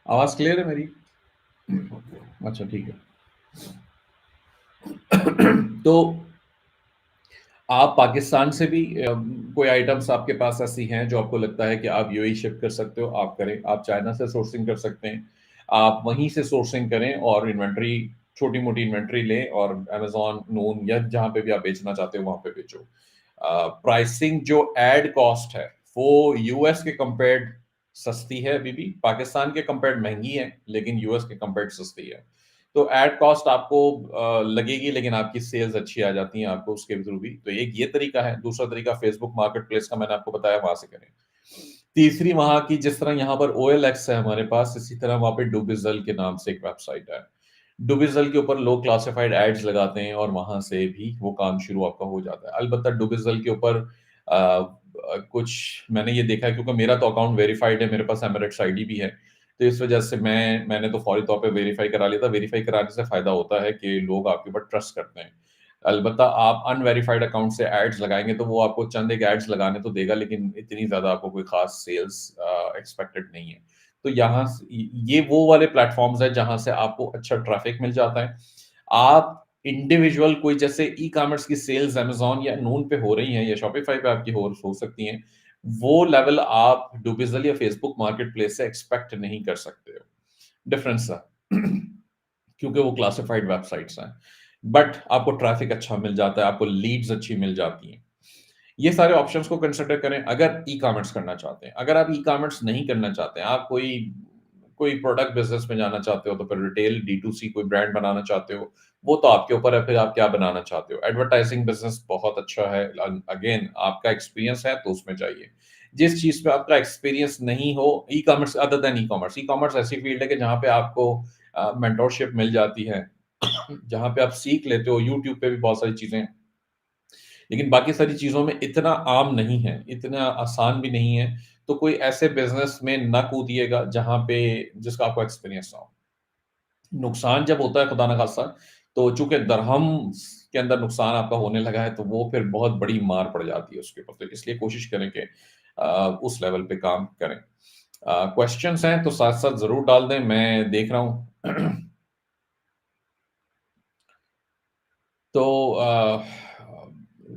आवाज़ क्लियर है मेरी? अच्छा, ठीक है। तो आप पाकिस्तान से भी कोई आइटम्स आपके पास ऐसी हैं जो आपको लगता है कि आप यूएई शिप कर सकते हो, आप करें। आप चाइना से सोर्सिंग कर सकते हैं, आप वहीं से सोर्सिंग करें और इन्वेंट्री, छोटी-मोटी इन्वेंट्री लें और अमेज़न, नून या जहाँ पे भी आप बेचना चाहते हो वहाँ पे बेचो। प्राइसिंग जो एड कॉस्ट है, वो यूएस के कंपेयर्ड सस्ती है अभी भी, पाकिस्तान के कंपेयर्ड महँगी है, लेकिन यूएस के कंपेयर्ड सस्ती है। तो एड कॉस्ट आपको लगेगी, लेकिन आपकी सेल्स अच्छी आ जाती हैं आपको उसके थ्रू भी। तो एक ये तरीका है। दूसरा तरीका फेसबुक मार्केट प्लेस का मैंने आपको बताया, वहां से करें। तीसरी, वहां की जिस तरह यहाँ पर ओएलएक्स है हमारे पास, इसी तरह वहां पे डुबिजल के नाम से एक वेबसाइट है। डुबिजल के ऊपर लोग क्लासिफाइड एड्स लगाते हैं और वहां से भी वो काम शुरू आपका हो जाता है। अलबत्ता डुबिजल के ऊपर कुछ मैंने ये देखा है, क्योंकि मेरा तो अकाउंट वेरीफाइड है, मेरे पास एमिरेट्स आईडी भी है, तो इस वजह से मैंने तो फौरी तौर पे वेरीफाई करा लिया था। वेरीफाई कराने से फायदा होता है कि लोग आपके ऊपर ट्रस्ट करते हैं। अलबत्ता आप अनवेरिफाइड अकाउंट से एड्स लगाएंगे तो वो आपको चंद एक एड्स लगाने तो देगा, लेकिन इतनी ज्यादा आपको कोई खास सेल्स एक्सपेक्टेड नहीं है। तो ये वो वाले प्लेटफॉर्म्स है जहां से आपको अच्छा ट्रैफिक मिल जाता है। आप इंडिविजुअल कोई, जैसे ई कॉमर्स की सेल्स अमेज़न या नून पे हो रही हैं या शॉपिफाई पे आपकी हो सकती हैं, वो लेवल आप डुबिज़ल या फेसबुक मार्केट प्लेस से एक्सपेक्ट नहीं कर सकते हो। डिफरेंस है। क्योंकि वो क्लासिफाइड वेबसाइट्स हैं। बट आपको ट्रैफिक अच्छा मिल जाता है, आपको लीड्स अच्छी मिल जाती हैं। ये सारे ऑप्शंस को कंसिडर करें अगर ई-कॉमर्स करना चाहते हैं। अगर आप ई-कॉमर्स नहीं करना चाहते हैं, आप कोई कोई प्रोडक्ट बिज़नेस में जाना चाहते हो, तो फिर रिटेल डी2सी कोई ब्रांड बनाना चाहते हो, वो तो आपके ऊपर है, फिर आप क्या बनाना चाहते हो। एडवर्टाइजिंग बिज़नेस बहुत अच्छा है। अगेन आपका एक्सपीरियंस है तो उसमें जाइए। जिस चीज़ पे आपका एक्सपीरियंस नहीं हो, e-commerce other than e-commerce, e-commerce ऐसी फील्ड है कि जहाँ पे आपको मेंटरशिप मिल जाती है, जहाँ पे आप सीख लेते हो। यूट्यूब पे भी बहुत सारी चीज़ें लेकिन बाकी सारी चीज़ों में इतना आम नहीं है, इतना आसान भी नहीं है, तो कोई ऐसे बिज़नेस में ना कूदिएगा जहाँ पे जिसका आपको एक्सपीरियंस ना हो। नुकसान जब होता है खुदा ना खास्ता, तो चूँकि दरहम्स के अंदर नुकसान आपका होने लगा है, तो वो फिर बहुत बड़ी मार पड़ जाती है उसके ऊपर। तो इसलिए कोशिश करें कि उस लेवल पे काम करें। क्वेश्चन्स हैं तो साथ-साथ ज़रूर डाल दें, मैं देख रहा हूँ। तो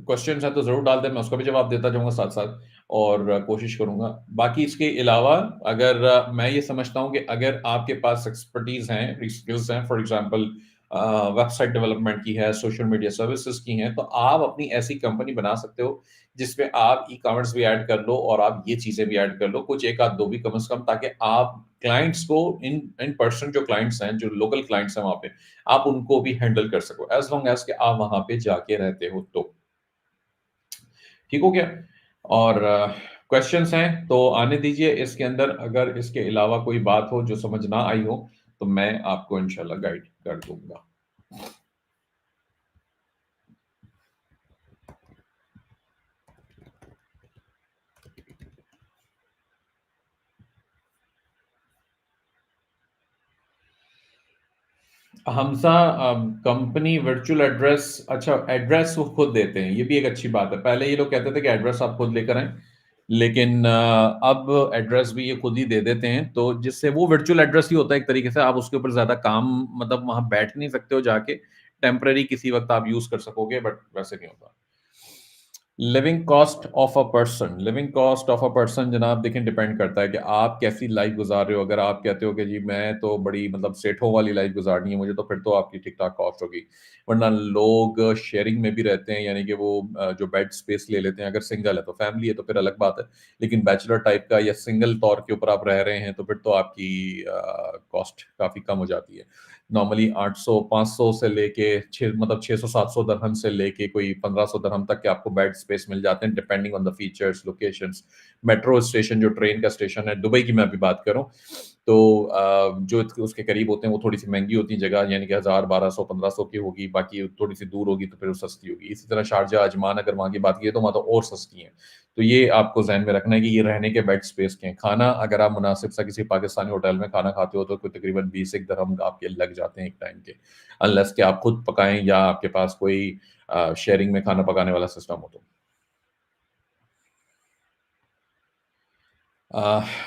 क्वेश्चन्स हैं तो ज़रूर डाल दें, मैं उसका भी जवाब देता जाऊँगा साथ-साथ और कोशिश करूँगा। बाकी इसके अलावा अगर मैं ये समझता हूँ कि अगर आपके पास एक्सपर्टीज़ हैं, स्किल्स हैं, फॉर एग्ज़ाम्पल वेबसाइट डेवलपमेंट की है, सोशल मीडिया सर्विसेज़ की हैं, तो आप अपनी ऐसी कंपनी बना सकते हो, जिसमें आप ई-कॉमर्स भी ऐड कर लो और आप ये चीज़ें भी ऐड कर लो, कुछ 1 आध 2 भी कम से कम, ताकि आप क्लाइंट्स को इन इन पर्सन जो क्लाइंट्स हैं, जो लोकल क्लाइंट्स हैं वहाँ पे, आप उनको भी हैंडल कर सको, एज़ लॉन्ग एज़ कि आप वहाँ पे जाके रहते हो तो। ठीक हो गया? और क्वेश्चन्स हैं तो आने दीजिए, इसके अंदर अगर इसके अलावा कोई बात हो जो समझ ना आई हो, तो मैं आपको इंशाल्लाह गाइड कर दूँगा। हमज़ा कंपनी वर्चुअल एड्रेस, अच्छा एड्रेस वो खुद देते हैं, ये भी एक अच्छी बात है। पहले ये लोग कहते थे कि एड्रेस आप खुद लेकर आएँ, लेकिन अब एड्रेस भी ये खुद ही दे देते हैं, तो जिससे वो वर्चुअल एड्रेस ही होता है एक तरीके से, आप उसके ऊपर ज़्यादा काम मतलब वहाँ बैठ नहीं सकते हो जाके, टेम्परेरी किसी वक़्त आप यूज़ कर सकोगे बट वैसे नहीं होता। Living cost of a person जनाब देखें, डिपेंड करता है कि आप कैसी लाइफ गुजार रहे हो। अगर आप कहते हो कि जी मैं तो बड़ी मतलब सेठों वाली लाइफ गुजारनी है मुझे, तो फिर तो आपकी ठीक ठाक कॉस्ट होगी। वरना लोग शेयरिंग में भी रहते हैं, यानी कि वो जो बेड स्पेस ले लेते हैं। अगर सिंगल है तो, फैमिली है तो फिर अलग बात है, लेकिन बैचलर टाइप का या सिंगल तौर के ऊपर आप रह रहे हैं तो फिर तो आपकी कॉस्ट काफ़ी कम हो जाती है। नॉर्मली 800 500 से लेके 6 मतलब 600-700 दिरहम से लेके कोई 1500 दिरहम तक के आपको बेड स्पेस मिल जाते हैं, depending on the features, locations. Metro station जो ट्रेन का स्टेशन है, दुबई की मैं अभी बात करूँ, तो जो उसके करीब होते हैं वो थोड़ी-सी महँगी होती है जगह, यानी कि 1000, 1200, 1500 की होगी, बाकी थोड़ी-सी दूर होगी तो फिर वो सस्ती होगी। इसी तरह शारजाह, अजमान अगर वहाँ की बात की तो वहाँ तो और सस्ती हैं। तो ये आपको ज़हन में रखना है कि ये रहने के बेड स्पेस के हैं। खाना अगर आप मुनासिब सा किसी पाकिस्तानी होटल में खाना खाते हो तो कोई तकरीबन 20 एक दिरहम आपके लग जाते हैं एक टाइम के। अनलेस कि आप खुद पकाएँ या आपके पास कोई शेयरिंग में खाना पकाने वाला सिस्टम हो तो।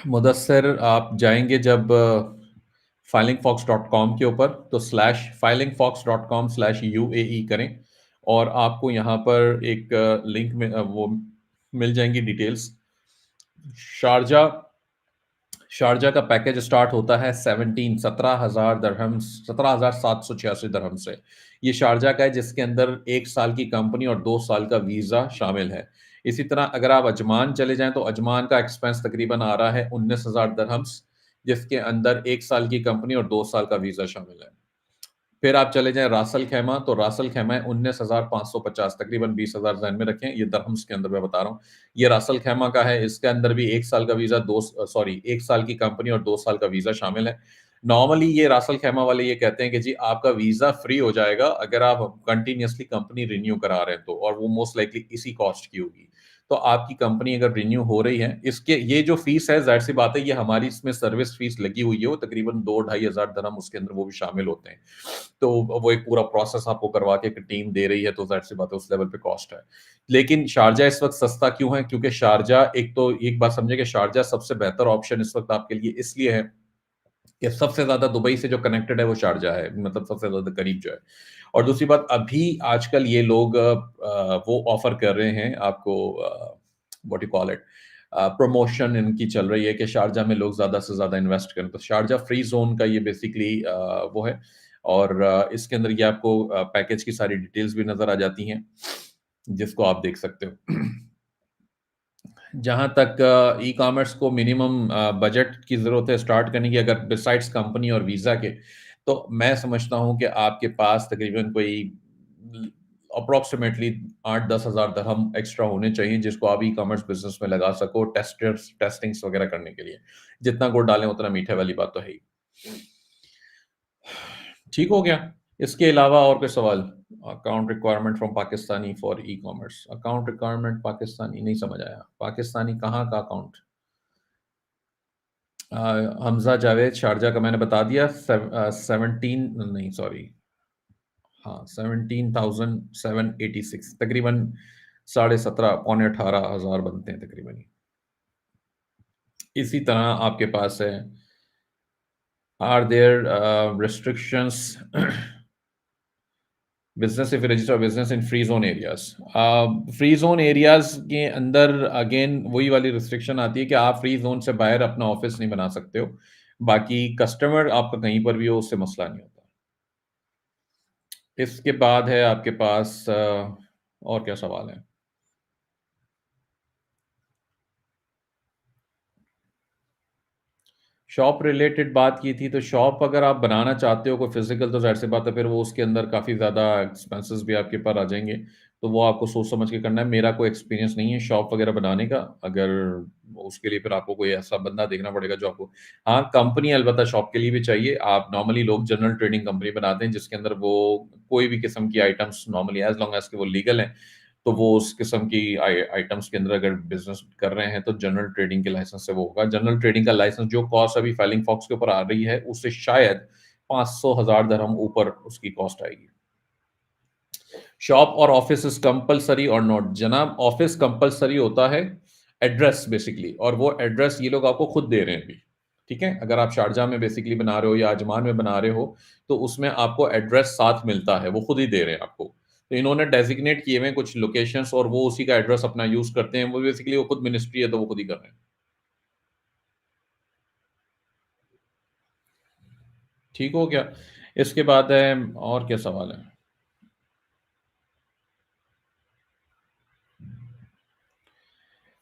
मुदस्सिर आप जाएँगे जब फाइलिंगफॉक्स.com के ऊपर, तो स्लैश फाइलिंगफॉक्स.com/UAE करें और आपको यहाँ पर एक लिंक में वो मिल जाएँगी डिटेल्स। शारजाह शारजाह का पैकेज स्टार्ट होता है 17,000 दिरहम्स, 17,786 दिरहम से। ये शारजाह का है जिसके अंदर 1 साल की कंपनी और 2 साल का वीज़ा शामिल है। इसी तरह अगर आप अजमान चले जाएँ तो अजमान का एक्सपेंस तकरीबन आ रहा है 19,000 दिरहम्स, जिसके अंदर 1 साल की कंपनी और 2 साल का वीज़ा शामिल है। फिर आप चले जाएँ रास अल खैमा, तो रास अल खैमा है 19,550, तकरीबन 20,000 ज़हन में रखें, ये दिरहम्स के अंदर मैं बता रहा हूँ। ये रास अल खैमा का है, इसके अंदर भी 1 साल का वीज़ा 1 साल की कंपनी और 2 साल का वीज़ा शामिल है। नॉर्मली ये रास अल खैमा वाले ये कहते हैं कि जी आपका वीज़ा फ्री हो जाएगा अगर आप कंटीन्यूअसली कंपनी रिन्यू करा रहे हैं तो, और वो मोस्ट लाइकली इसी कॉस्ट की होगी। तो आपकी कंपनी अगर रिन्यू हो रही है, इसके ये जो फीस है ज़ाहिर-सी बात है ये हमारी इसमें सर्विस फीस लगी हुई है, वो तकरीबन 2 ढाई हज़ार दिरहम उसके अंदर वो भी शामिल होते हैं। तो वो एक पूरा प्रोसेस आपको करवा के एक टीम दे रही है, तो ज़ाहिर-सी बात है उस लेवल पे कॉस्ट है। लेकिन शारजाह इस वक़्त सस्ता क्यों है? क्योंकि शारजाह एक तो एक बात समझिए कि शारजाह सबसे बेहतर ऑप्शन इस वक़्त आपके लिए इसलिए है कि सबसे ज़्यादा दुबई से जो कनेक्टेड है वो शारजाह है, मतलब सबसे ज़्यादा करीब जो है। और दूसरी बात, अभी आजकल ये लोग वो ऑफ़र कर रहे हैं आपको, what you call it, promotion इनकी चल रही है कि शारजाह में लोग ज़्यादा से ज़्यादा इन्वेस्ट करें। तो शारजाह फ्री ज़ोन का ये बेसिकली वो है, और इसके अंदर ये आपको पैकेज की सारी डिटेल्स भी नज़र आ जाती हैं, जिसको आप देख सकते हो। जहाँ तक ई-कॉमर्स को मिनिमम बजट की ज़रूरत है स्टार्ट करने की, अगर बिसाइड्स कंपनी और वीज़ा के, तो मैं समझता हूँ कि आपके पास तकरीबन कोई अप्रॉक्सिमेटली 8-10 हज़ार दिरहम एक्स्ट्रा होने चाहिए, जिसको आप ई-कॉमर्स बिज़नेस में लगा सको टेस्टिंग्स वगैरह करने के लिए। जितना गुड़ डालें उतना मीठा वाली बात तो है ही। ठीक हो गया? इसके अलावा और कोई सवाल? Account requirement from Pakistani for e-commerce. Account requirement Pakistani नहीं समझ आया। पाकिस्तानी कहाँ का अकाउंट? हमज़ा जावेद शारजा का मैंने बता दिया 17 नहीं सॉरी हाँ 17,786 तकरीबन 17.5 पौने 18,000 बनते हैं तकरीबन। इसी तरह आपके पास है are there restrictions business if register business in free zone areas. Free zone areas के अंदर अगेन वही वाली रिस्ट्रिक्शन आती है कि आप फ्री जोन से बाहर अपना ऑफिस नहीं बना सकते हो। बाकी कस्टमर आपका कहीं पर भी हो उससे मसला नहीं होता। इसके बाद है आपके पास और क्या सवाल है? शॉप रिलेटेड बात की थी, तो शॉप अगर आप बनाना चाहते हो कोई फ़िज़िकल तो ज़ाहिर-सी बात है फिर वो उसके अंदर काफ़ी ज़्यादा एक्सपेंसेस भी आपके ऊपर आ जाएँगे। तो वो आपको सोच समझ के करना है। मेरा कोई एक्सपीरियंस नहीं है शॉप वगैरह बनाने का। अगर उसके लिए फिर आपको कोई ऐसा बंदा देखना पड़ेगा जो आपको हाँ, कंपनी अलबत्ता शॉप के लिए भी चाहिए। आप नॉर्मली लोग जनरल ट्रेडिंग कंपनी बनाते हैं जिसके अंदर वो कोई भी किस्म की items normally as long as कि वो लीगल हैं, तो वो उस किस्म की आइटम्स के अंदर अगर बिज़नेस कर रहे हैं, तो जनरल ट्रेडिंग के लाइसेंस से वो होगा। जनरल ट्रेडिंग का लाइसेंस जो कॉस्ट अभी फाइलिंग फॉक्स के ऊपर आ रही है, उससे शायद 500 हज़ार दिरहम ऊपर उसकी कॉस्ट आएगी। शॉप और ऑफिस इज़ कंपल्सरी और नॉट? जनाब ऑफिस कंपल्सरी होता है, एड्रेस बेसिकली और वो एड्रेस ये लोग आपको खुद दे रहे हैं अभी, ठीक है? अगर आप शारजाह में बेसिकली बना रहे हो या अजमान में बना रहे हो, तो उसमें आपको एड्रेस साथ मिलता है, वो खुद ही दे रहे हैं आपको। तो इन्होंने डेज़िग्नेट किए हुए हैं कुछ लोकेशंस और वो उसी का एड्रेस अपना यूज़ करते हैं, वो बेसिकली वो खुद मिनिस्ट्री है तो वो खुद ही कर रहे हैं। ठीक हो गया? इसके बाद है और क्या सवाल है?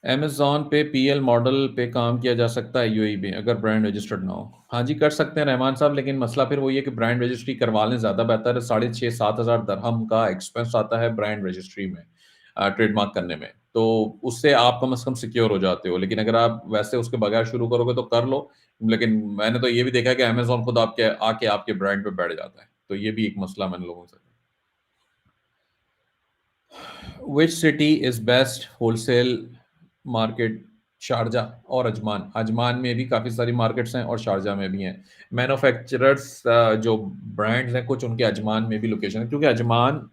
अमेज़न पे पीएल मॉडल पे काम किया जा सकता है यूएई में अगर ब्रांड रजिस्टर्ड ना हो। हाँ जी, कर सकते हैं रहमान साहब लेकिन मसला फिर वही है कि ब्रांड रजिस्ट्री करवा लें ज़्यादा बेहतर है। 6,500-7,000 दिरहम का एक्सपेंस आता है ब्रांड रजिस्ट्री में ट्रेडमार्क करने में। तो उससे आप कम से कम सिक्योर हो जाते हो। लेकिन अगर आप वैसे उसके बगैर शुरू करोगे तो कर लो। लेकिन मैंने तो ये भी देखा है कि अमेज़न खुद आपके आके आपके ब्रांड पे बैठ जाता है। तो ये भी एक मसला मैंने लोगों से which city is best wholesale market? Sharjah और अजमान। अजमान में भी काफ़ी सारी मार्केट्स हैं और शारजाह में भी हैं। मैन्युफैक्चरर्स जो ब्रांड्स हैं कुछ उनके अजमान में भी लोकेशन है क्योंकि अजमान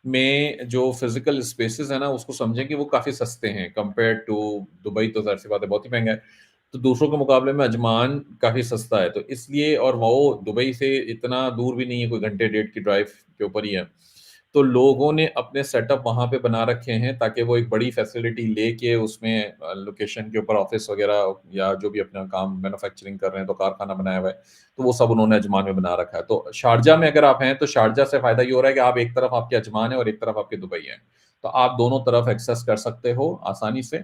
में जो फिज़िकल स्पेसेस हैं ना उसको समझें कि वो काफ़ी सस्ते हैं कंपेयर टू दुबई तो ज़ाहिर-सी बात है बहुत ही महँगा है। तो दूसरों के मुकाबले में अजमान काफ़ी सस्ता है। तो इसलिए और वो दुबई से इतना दूर भी नहीं है कोई घंटे डेढ़ की ड्राइव के ऊपर ही है। तो लोगों ने अपने सेटअप वहाँ पे बना रखे हैं ताकि वो एक बड़ी फैसिलिटी लेके उसमें लोकेशन के ऊपर ऑफ़िस वग़ैरह या जो भी अपना काम मैन्युफैक्चरिंग कर रहे हैं, तो कारखाना बनाया हुआ है, तो वो सब उन्होंने अजमान में बना रखा है। तो शारजाह में अगर आप हैं, तो शारजाह से फ़ायदा ये हो रहा है कि आप एक तरफ आपके अजमान है और एक तरफ आपके दुबई है। तो आप दोनों तरफ एक्सेस कर सकते हो आसानी से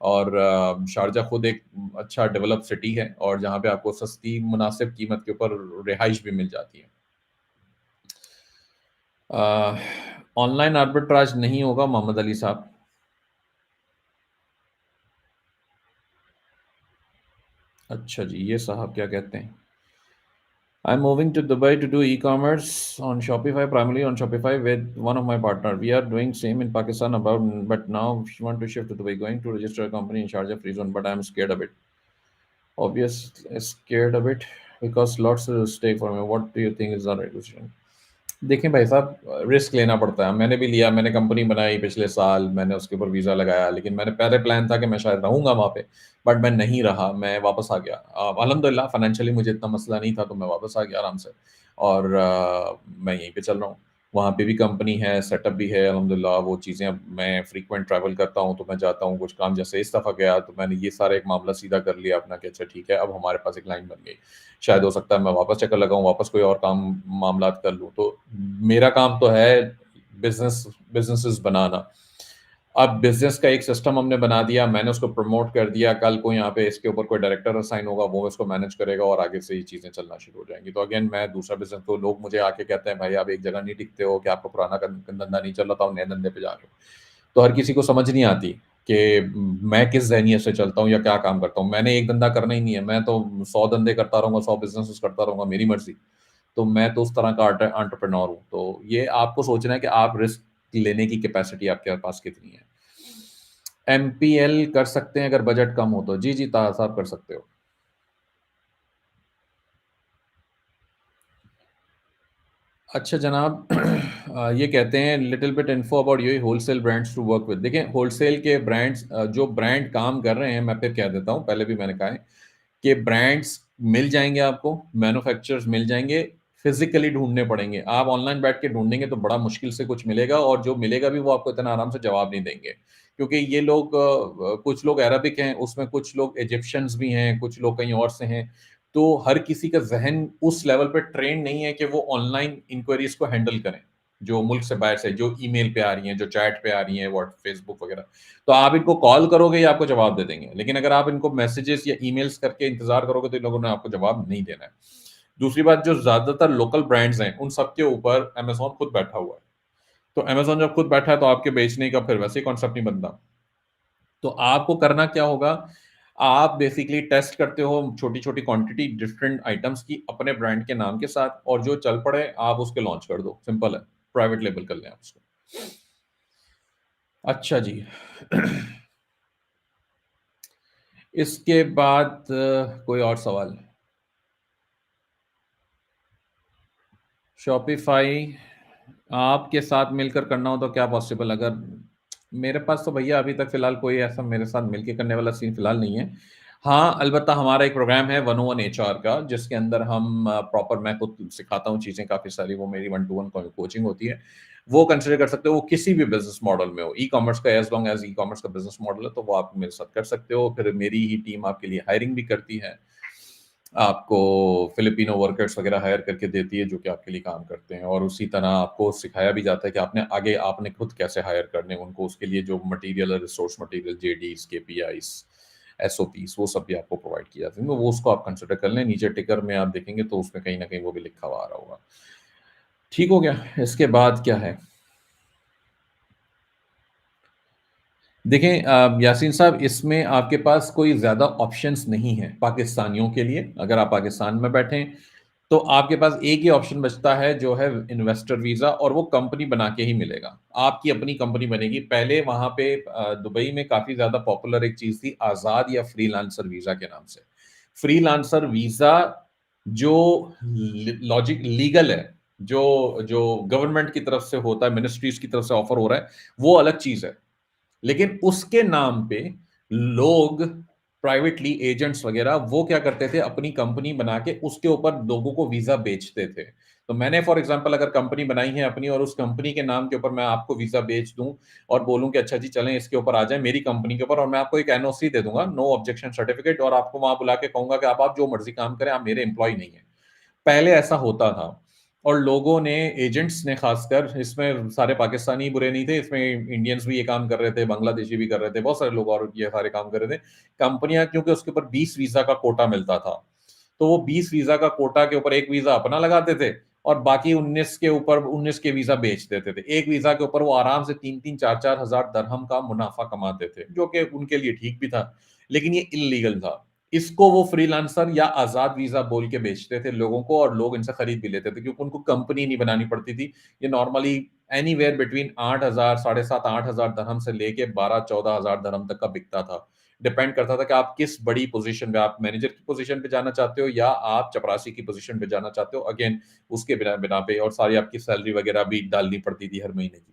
और शारजाह खुद एक अच्छा डेवलप्ड सिटी है और जहाँ पे आपको सस्ती मुनासिब कीमत के ऊपर रिहाइश भी मिल जाती है। अ, ऑनलाइन आर्बिट्राज नहीं होगा मोहम्मद अली साहब। अच्छा जी, ये साहब क्या कहते हैं? I am moving to Dubai to do e-commerce on Shopify, primarily on Shopify with one of my partner. We are doing same in Pakistan about but now we want to shift to Dubai. Going to register a company in Sharjah Free Zone, but I am scared a bit. Obviously scared a bit because lots at stake for me. What do you think is the right decision? देखिए भाई साहब risk लेना पड़ता है। मैंने भी लिया, मैंने कंपनी बनाई पिछले साल, मैंने उसके ऊपर वीज़ा लगाया, लेकिन मैंने पहले प्लान था कि मैं शायद रहूँगा वहाँ पे, बट मैं नहीं रहा, मैं वापस आ गया। अल्हम्दुलिल्लाह फाइनेंशियली मुझे इतना मसला नहीं था, तो मैं वापस आ गया आराम से और मैं यहीं पे चल रहा हूँ। वहाँ पे भी कंपनी है, सेटअप भी है अल्हम्दुलिल्लाह, वो चीज़ें अब मैं फ्रीक्वेंट ट्रैवल करता हूँ, तो मैं जाता हूँ, कुछ काम जैसे इस दफ़ा गया, तो मैंने ये सारा एक मामला सीधा कर लिया अपना कि अच्छा ठीक है, अब हमारे पास एक लाइन बन गई। शायद हो सकता है मैं वापस चक्कर लगाऊँ, वापस कोई और काम मामलात कर लूँ। तो मेरा काम तो है बिज़नेसेस बनाना। अब बिज़नेस का एक सिस्टम हमने बना दिया, मैंने उसको प्रमोट कर दिया, कल को यहाँ पे इसके ऊपर कोई डायरेक्टर असाइन होगा, वो इसको मैनेज करेगा और आगे से ये चीज़ें चलना शुरू हो जाएँगी। तो अगेन मैं दूसरा बिज़नेस तो लोग मुझे आके कहते हैं, "भाई आप एक जगह नहीं टिकते हो, क्या आपका पुराना धंधा नहीं चल रहा था, आप नए धंधे पे जा रहे हो।" तो हर किसी को समझ नहीं आती कि मैं किस ज़हनियत से चलता हूँ या क्या काम करता हूँ। मैंने एक धंधा करना ही नहीं है, मैं तो 100 धंधे करता रहूँगा, 100 बिज़नेसेस करता रहूँगा, मेरी मर्ज़ी। तो मैं तो उस तरह का एंटरप्रेन्योर हूँ। तो ये आपको सोचना है कि आप रिस्क लेने की कैपेसिटी आपके पास कितनी है। एमपीएल कर सकते हैं अगर बजट कम हो तो। जी, जी, ताहा साहब कर सकते हो। अच्छा जनाब ये कहते हैं little bit info about UAE wholesale brands to work with. देखिए होलसेल के ब्रांड्स जो ब्रांड काम कर रहे हैं, मैं फिर कह देता हूँ, पहले भी मैंने कहा है कि ब्रांड्स मिल जाएँगे आपको, मैन्युफैक्चरर्स मिल जाएँगे, फिज़िकली ढूँढने पड़ेंगे। आप ऑनलाइन बैठ के ढूँढेंगे तो बड़ा मुश्किल से कुछ मिलेगा और जो मिलेगा भी वो आपको इतना आराम से जवाब नहीं देंगे। क्योंकि ये लोग कुछ लोग अरबिक हैं, उसमें कुछ लोग इजिप्शियंस भी हैं, कुछ लोग कहीं और से हैं। तो हर किसी का ज़हन उस लेवल पे ट्रेन्ड नहीं है कि वो ऑनलाइन इंक्वायरीज़ को हैंडल करें, जो मुल्क से बाहर से, जो ईमेल पे आ रही हैं, जो चैट पे आ रही हैं, फेसबुक वगैरह। तो आप इनको कॉल करोगे ये आपको जवाब दे देंगे। लेकिन अगर आप इनको मैसेजेस या ईमेल्स करके इंतज़ार करोगे तो इन लोगों ने आपको जवाब नहीं देना है। दूसरी बात जो ज़्यादातर लोकल ब्रांड्स हैं, उन सब के ऊपर अमेज़न खुद बैठा हुआ है। तो अमेज़न जब खुद बैठा है तो आपके बेचने का फिर वैसे ही कॉन्सेप्ट नहीं बनता। तो आपको करना क्या होगा, आप बेसिकली टेस्ट करते हो छोटी-छोटी क्वांटिटी डिफरेंट आइटम्स की अपने ब्रांड के नाम के साथ और जो चल पड़े आप उसके लॉन्च कर दो, सिंपल है। प्राइवेट लेबल कर लें आप उसको। अच्छा जी। इसके बाद कोई और सवाल? शॉपिफ़ाई आपके साथ मिलकर करना हो तो क्या पॉसिबल? अगर मेरे पास तो भैया अभी तक फ़िलहाल कोई ऐसा मेरे साथ मिलके करने वाला सीन फ़िलहाल नहीं है। हाँ, अलबत्ता हमारा एक प्रोग्राम है 101 एचआर का जिसके अंदर हम प्रॉपर मैं खुद सिखाता हूँ चीज़ें काफ़ी सारी, वो मेरी 1 टू 1 कोचिंग होती है। वो कंसिडर कर सकते हो, वो किसी भी बिज़नेस मॉडल में हो, ई-कॉमर्स का एज़ लॉन्ग एज़ ई-कॉमर्स का बिज़नेस मॉडल है तो वो आप मेरे साथ कर सकते हो। फिर मेरी ही टीम आपके लिए हायरिंग भी करती है। आपको फिलिपिनो वर्कर्स वगैरह हायर करके देती है जो कि आपके लिए काम करते हैं और उसी तरह आपको सिखाया भी जाता है कि आपने खुद कैसे हायर करने हैं उनको, उसके लिए जो मटेरियल है, रिसोर्स मटेरियल, जेडीज़, केपीआईज़, एसओपीज़ वो सब भी आपको प्रोवाइड की जाती है। तो वो उसको आप कंसिडर कर लें, नीचे टिकर में आप देखेंगे तो उसमें कहीं न कहीं वो भी लिखा हुआ आ रहा होगा। ठीक हो गया, इसके बाद क्या है? देखें यासीन साहब इसमें आपके पास कोई ज़्यादा ऑप्शंस नहीं है पाकिस्तानियों के लिए। अगर आप पाकिस्तान में बैठे हैं, तो आपके पास एक ही ऑप्शन बचता है जो है इन्वेस्टर वीज़ा और वो कंपनी बना के ही मिलेगा। आपकी अपनी कंपनी बनेगी। पहले वहाँ पे दुबई में काफ़ी ज़्यादा पॉपुलर एक चीज़ थी आज़ाद या फ्रीलांसर वीज़ा के नाम से। फ्रीलांसर वीज़ा जो लॉजिक लीगल है, जो जो गवर्नमेंट की तरफ से होता है, मिनिस्ट्रीज़ की तरफ से ऑफर हो रहा है, वो अलग चीज़ है। लेकिन उसके नाम पे लोग प्राइवेटली एजेंट्स वगैरह वो क्या करते थे अपनी कंपनी बना के उसके ऊपर लोगों को वीजा बेचते थे। तो मैंने फॉर एग्जांपल अगर कंपनी बनाई है अपनी और उस कंपनी के नाम के ऊपर मैं आपको वीजा बेच दूं और बोलूं कि अच्छा जी चलें इसके ऊपर आ जाएं मेरी कंपनी के ऊपर और मैं आपको एक एनओसी दे दूंगा, नो ऑब्जेक्शन सर्टिफिकेट, और आपको वहां बुला के कहूंगा कि आप जो मर्जी काम करें, आप मेरे एम्प्लॉय नहीं है। पहले ऐसा होता था और लोगों ने, एजेंट्स ने खासकर, इसमें सारे पाकिस्तानी बुरे नहीं थे, इसमें इंडियंस भी ये काम कर रहे थे, बांग्लादेशी भी कर रहे थे, बहुत सारे लोग और ये सारे काम कर रहे थे। कंपनियां क्योंकि उसके ऊपर 20 वीजा का कोटा मिलता था, तो वो 20 वीजा का कोटा के ऊपर एक वीजा अपना लगाते थे और बाकी 19 के ऊपर 19 के वीजा बेच देते थे। एक वीजा के ऊपर वो आराम से 3-3 4-4 हजार दरहम का मुनाफा कमाते थे, जो कि उनके लिए ठीक भी था, लेकिन ये इल्लीगल था। इसको वो फ्रीलांसर या आजाद वीजा बोल के बेचते थे लोगों को और लोग इनसे खरीद भी लेते थे क्योंकि उनको कंपनी नहीं बनानी पड़ती थी। ये नॉर्मली एनीवेयर बिटवीन 8,000 साढ़े 7-8,000 दरहम से लेके 12-14,000 दरहम तक का बिकता था। डिपेंड करता था कि आप किस बड़ी पोजीशन पे, आप मैनेजर की पोजीशन पे जाना चाहते हो या आप चपरासी की पोजीशन पे जाना चाहते हो, अगेन उसके बिना बिना पे, और सारी आपकी सैलरी वगैरह भी डालनी पड़ती थी हर महीने की।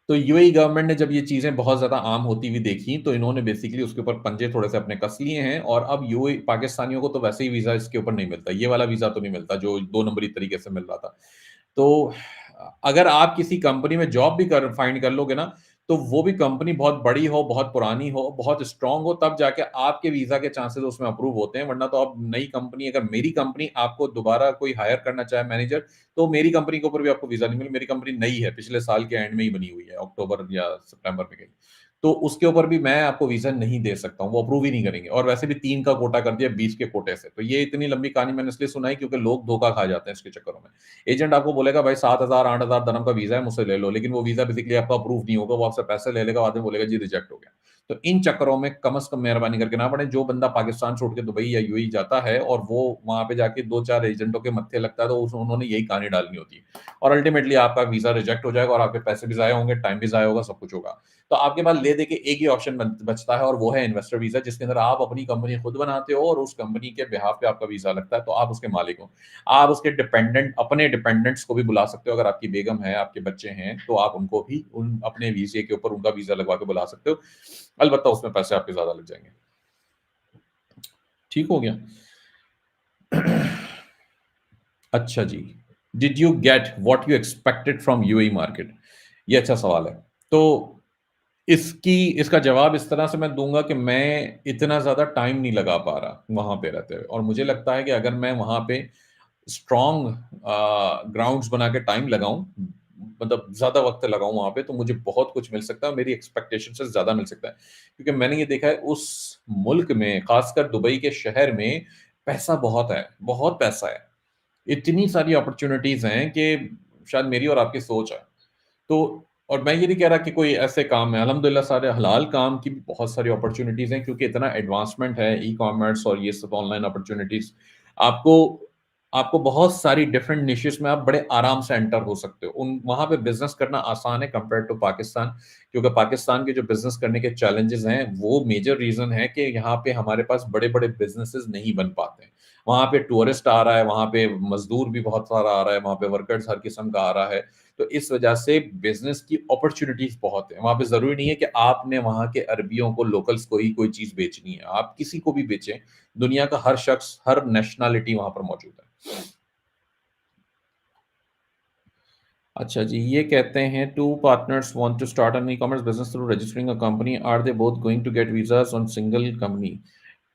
तो यूएई गवर्नमेंट ने जब ये चीजें बहुत ज्यादा आम होती हुई देखी तो इन्होंने बेसिकली उसके ऊपर पंजे थोड़े से अपने कस लिए हैं और अब यूएई पाकिस्तानियों को तो वैसे ही वीजा इसके ऊपर नहीं मिलता, ये वाला वीजा तो नहीं मिलता जो दो नंबरी तरीके से मिल रहा था। तो अगर आप किसी कंपनी में जॉब भी कर फाइंड कर लोगे ना, तो वो भी कंपनी बहुत बड़ी हो, बहुत पुरानी हो, बहुत स्ट्रांग हो, तब जाके आपके वीजा के चांसेस उसमें अप्रूव होते हैं। वरना तो अब नई कंपनी, अगर मेरी कंपनी आपको दोबारा कोई हायर करना चाहे मैनेजर, तो मेरी कंपनी के ऊपर भी आपको वीजा नहीं मिले। मेरी कंपनी नई है, पिछले साल के एंड में ही बनी हुई है, अक्टूबर या सितंबर में गई, तो उसके ऊपर भी मैं आपको वीजा नहीं दे सकता हूँ, वो अप्रूव ही नहीं करेंगे। और वैसे भी 3 का कोटा कर दिया 20 के कोटे से। तो ये इतनी लंबी कहानी मैंने इसलिए सुनाई क्योंकि लोग धोखा खा जाते हैं इसके चक्करों में। एजेंट आपको बोलेगा भाई 7,000 8,000 दरहम का वीजा है, मुझसे ले लो, लेकिन वो वीजा बेसिकली आपका अप्रूव नहीं होगा, वो आपसे पैसे ले लेगा, बाद में बोलेगा जी रिजेक्ट हो गया। तो इन चक्करों में कम से कम मेहरबानी करके ना पड़े। जो बंदा पाकिस्तान छोड़ के दुबई या यूएई जाता है और वो वहाँ पे जाके 2-4 एजेंटों के मत्थे लगता है, तो उस उन्होंने यही कहानी डालनी होती है और अल्टीमेटली आपका वीज़ा रिजेक्ट हो जाएगा और आपके पैसे भी ज़ाया होंगे, टाइम भी ज़ाया होगा, सब कुछ होगा। तो आपके पास ले दे के एक ही ऑप्शन बचता है और वो है इन्वेस्टर वीज़ा, जिसके अंदर आप अपनी कंपनी खुद बनाते हो और उस कंपनी के बिहाफ पे आपका वीज़ा लगता है, तो आप उसके मालिक हो। आप उसके अपने डिपेंडेंट्स को भी बुला सकते हो, अगर आपकी बेगम है, आपके बच्चे हैं, तो आप उनको भी उन अपने वीज़े के ऊपर उनका वीज़ा लगवा के बुला सकते हो। अलबत्ता उसमें पैसे आपके ज़्यादा लग जाएँगे। ठीक हो गया? अच्छा जी। Did you get what you expected from UAE market? ये अच्छा सवाल है। तो इसका जवाब इस तरह से मैं दूँगा कि मैं इतना ज़्यादा टाइम नहीं लगा पा रहा वहाँ पे रहते हुए और मुझे लगता है कि अगर मैं वहाँ पे स्ट्रॉन्ग ग्राउंड्स बना के टाइम लगाऊँ, मतलब ज़्यादा वक़्त लगाऊँ वहाँ पे, तो मुझे बहुत कुछ मिल सकता है, मेरी एक्सपेक्टेशन से ज़्यादा मिल सकता है। क्योंकि मैंने ये देखा है उस मुल्क में, ख़ासकर दुबई के शहर में पैसा बहुत है, बहुत पैसा है। इतनी सारी अपॉर्च्युनिटीज़ हैं कि शायद मेरी और आपकी सोच है। तो और मैं ये नहीं कह रहा कि कोई ऐसे काम है, अल्हम्दुलिल्लाह सारे हलाल काम की भी बहुत सारी अपॉर्च्युनिटीज़ हैं क्योंकि इतना एडवांसमेंट है ई-कॉमर्स और ये सब ऑनलाइन अपॉर्च्युनिटीज़। आपको आपको बहुत सारी डिफरेंट निशेज़ में आप बड़े आराम से एंटर हो सकते हो। उन वहाँ पे बिज़नेस करना आसान है कंपेयर्ड टू पाकिस्तान, क्योंकि पाकिस्तान के जो बिज़नेस करने के चैलेंजेज़ हैं, वो मेजर रीज़न है कि यहाँ पे हमारे पास बड़े-बड़े बिज़नेसेस नहीं बन पाते हैं। वहाँ पे टूरिस्ट आ रहा है, वहाँ पे मज़दूर भी बहुत सारा आ रहा है, वहाँ पे वर्कर्स हर किस्म का आ रहा है। तो इस वजह से बिज़नेस की अपॉर्च्युनिटीज़ बहुत है। वहाँ पे ज़रूरी नहीं है कि आपने वहाँ के अरबियों को, लोकल्स को ही कोई चीज़ बेचनी है। आप किसी को भी बेचें, दुनिया का हर शख्स, हर नेशनैलिटी वहाँ पर मौजूद है। अच्छा जी, ये कहते हैं two partners want to start an e-commerce business through registering a company, are they both going to get visas on single company?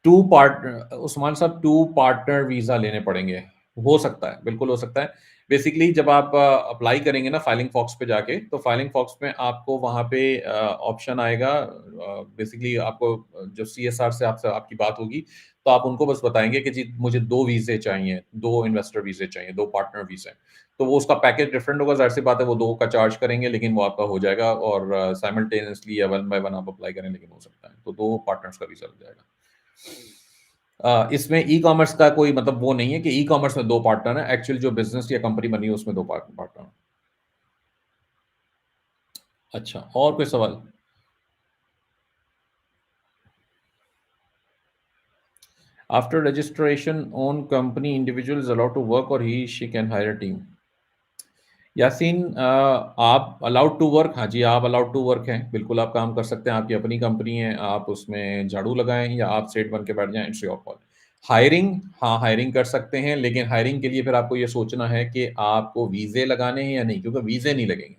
2 partner Usman साहब 2 पार्टनर वीज़ा लेने पड़ेंगे। हो सकता है, बिल्कुल हो सकता है। बेसिकली जब आप अप्लाई करेंगे ना फाइलिंग फॉक्स पे जाके, तो फाइलिंग फॉक्स में आपको वहाँ पे ऑप्शन आएगा बेसिकली आपको जब सीएसआर से आपसे आपकी बात होगी, तो आप उनको बस बताएँगे कि जी मुझे 2 वीज़े चाहिए, 2 इन्वेस्टर वीज़े चाहिए, 2 पार्टनर वीज़े। तो वो उसका पैकेज डिफरेंट होगा, ज़ाहिर-सी बात है वो 2 का चार्ज करेंगे, लेकिन वो आपका हो जाएगा और साइमल्टेनियसली या वन बाय वन आप अप्लाई करें, लेकिन हो सकता है। तो 2 पार्टनर्स का वीज़ा लग जाएगा। इसमें ई-कॉमर्स का कोई मतलब वो नहीं है कि ई-कॉमर्स में 2 पार्टनर हैं, एक्चुअल जो बिज़नेस या कंपनी बनी है उसमें 2 पार्टनर हैं। अच्छा, और कोई सवाल? After registration own company individual is allowed to work और he she can hire a team. Yasin आप अलाउड टू वर्क हाँ जी, आप अलाउड टू वर्क हैं। बिल्कुल आप काम कर सकते हैं, आपकी अपनी कंपनी है, आप उसमें झाड़ू लगाएँ या आप सेठ बन के बैठ जाएँ, इट्स योर कॉल। हायरिंग हाँ, हायरिंग कर सकते हैं, लेकिन हायरिंग के लिए फिर आपको ये सोचना है कि आपको वीज़े लगाने हैं या नहीं, क्योंकि वीज़े नहीं लगेंगे।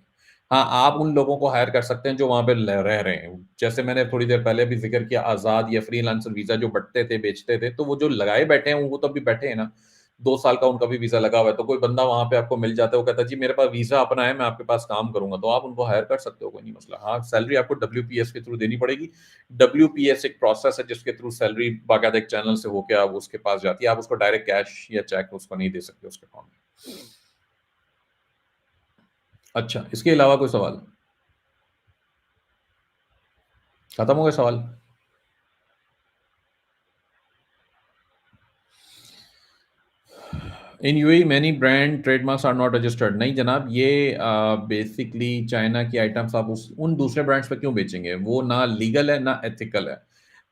हाँ, आप उन लोगों को हायर कर सकते हैं जो वहाँ पे रह रहे हैं। जैसे मैंने थोड़ी देर पहले भी ज़िक्र किया आज़ाद या फ्रीलांसर वीज़ा जो बँटते थे, बेचते थे, तो वो जो लगाए बैठे हैं, वो तो अभी बैठे हैं ना। 2 साल का उनका भी वीज़ा लगा हुआ है, तो कोई बंदा वहाँ पे आपको मिल जाता है, वो कहता है, "जी, मेरे पास वीज़ा अपना है, मैं आपके पास काम करूँगा।" तो आप उनको हायर कर सकते हो, कोई नहीं मसला। हाँ, सैलरी आपको डब्ल्यूपीएस के थ्रू देनी पड़ेगी। डब्ल्यूपीएस एक प्रोसेस है, जिसके थ्रू सैलरी बाकायदा एक चैनल से होके आप उसके पास जाती है। आप उसको डायरेक्ट कैश या चेक उसको नहीं दे सकते उसके अकाउंट में। अच्छा, इसके अलावा कोई सवाल? खत्म हो गए सवाल? In UAE many brand trademarks are not registered. नहीं जनाब, ये बेसिकली चाइना की आइटम्स आप उस उन दूसरे ब्रांड्स पे क्यों बेचेंगे? वो ना लीगल है, ना एथिकल है।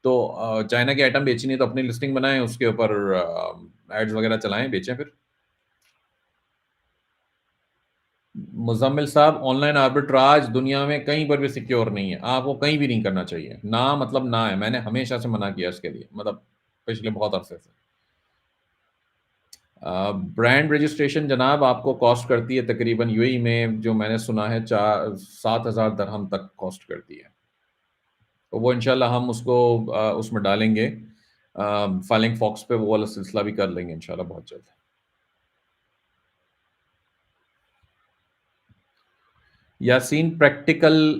तो चाइना की आइटम बेचनी है तो अपनी लिस्टिंग बनाएँ, उसके ऊपर एड्स वगैरह चलाएँ, बेचें फिर। मुज़म्मिल साहब, ऑनलाइन आर्बिट्राज दुनिया में कहीं पर भी सिक्योर नहीं है। आपको कहीं भी नहीं करना चाहिए। ना मतलब ना है। मैंने हमेशा से मना किया इसके लिए, मतलब पिछले बहुत अरसे से। ब्रांड रजिस्ट्रेशन जनाब आपको कॉस्ट करती है तकरीबन यूएई में जो मैंने सुना है 4 7,000 दिरहम तक कॉस्ट करती है। तो वो इंशाल्लाह हम उसको उसमें डालेंगे फाइलिंग फॉक्स पे वो वाला सिलसिला भी कर लेंगे इंशाल्लाह बहुत जल्द। यासीन प्रैक्टिकल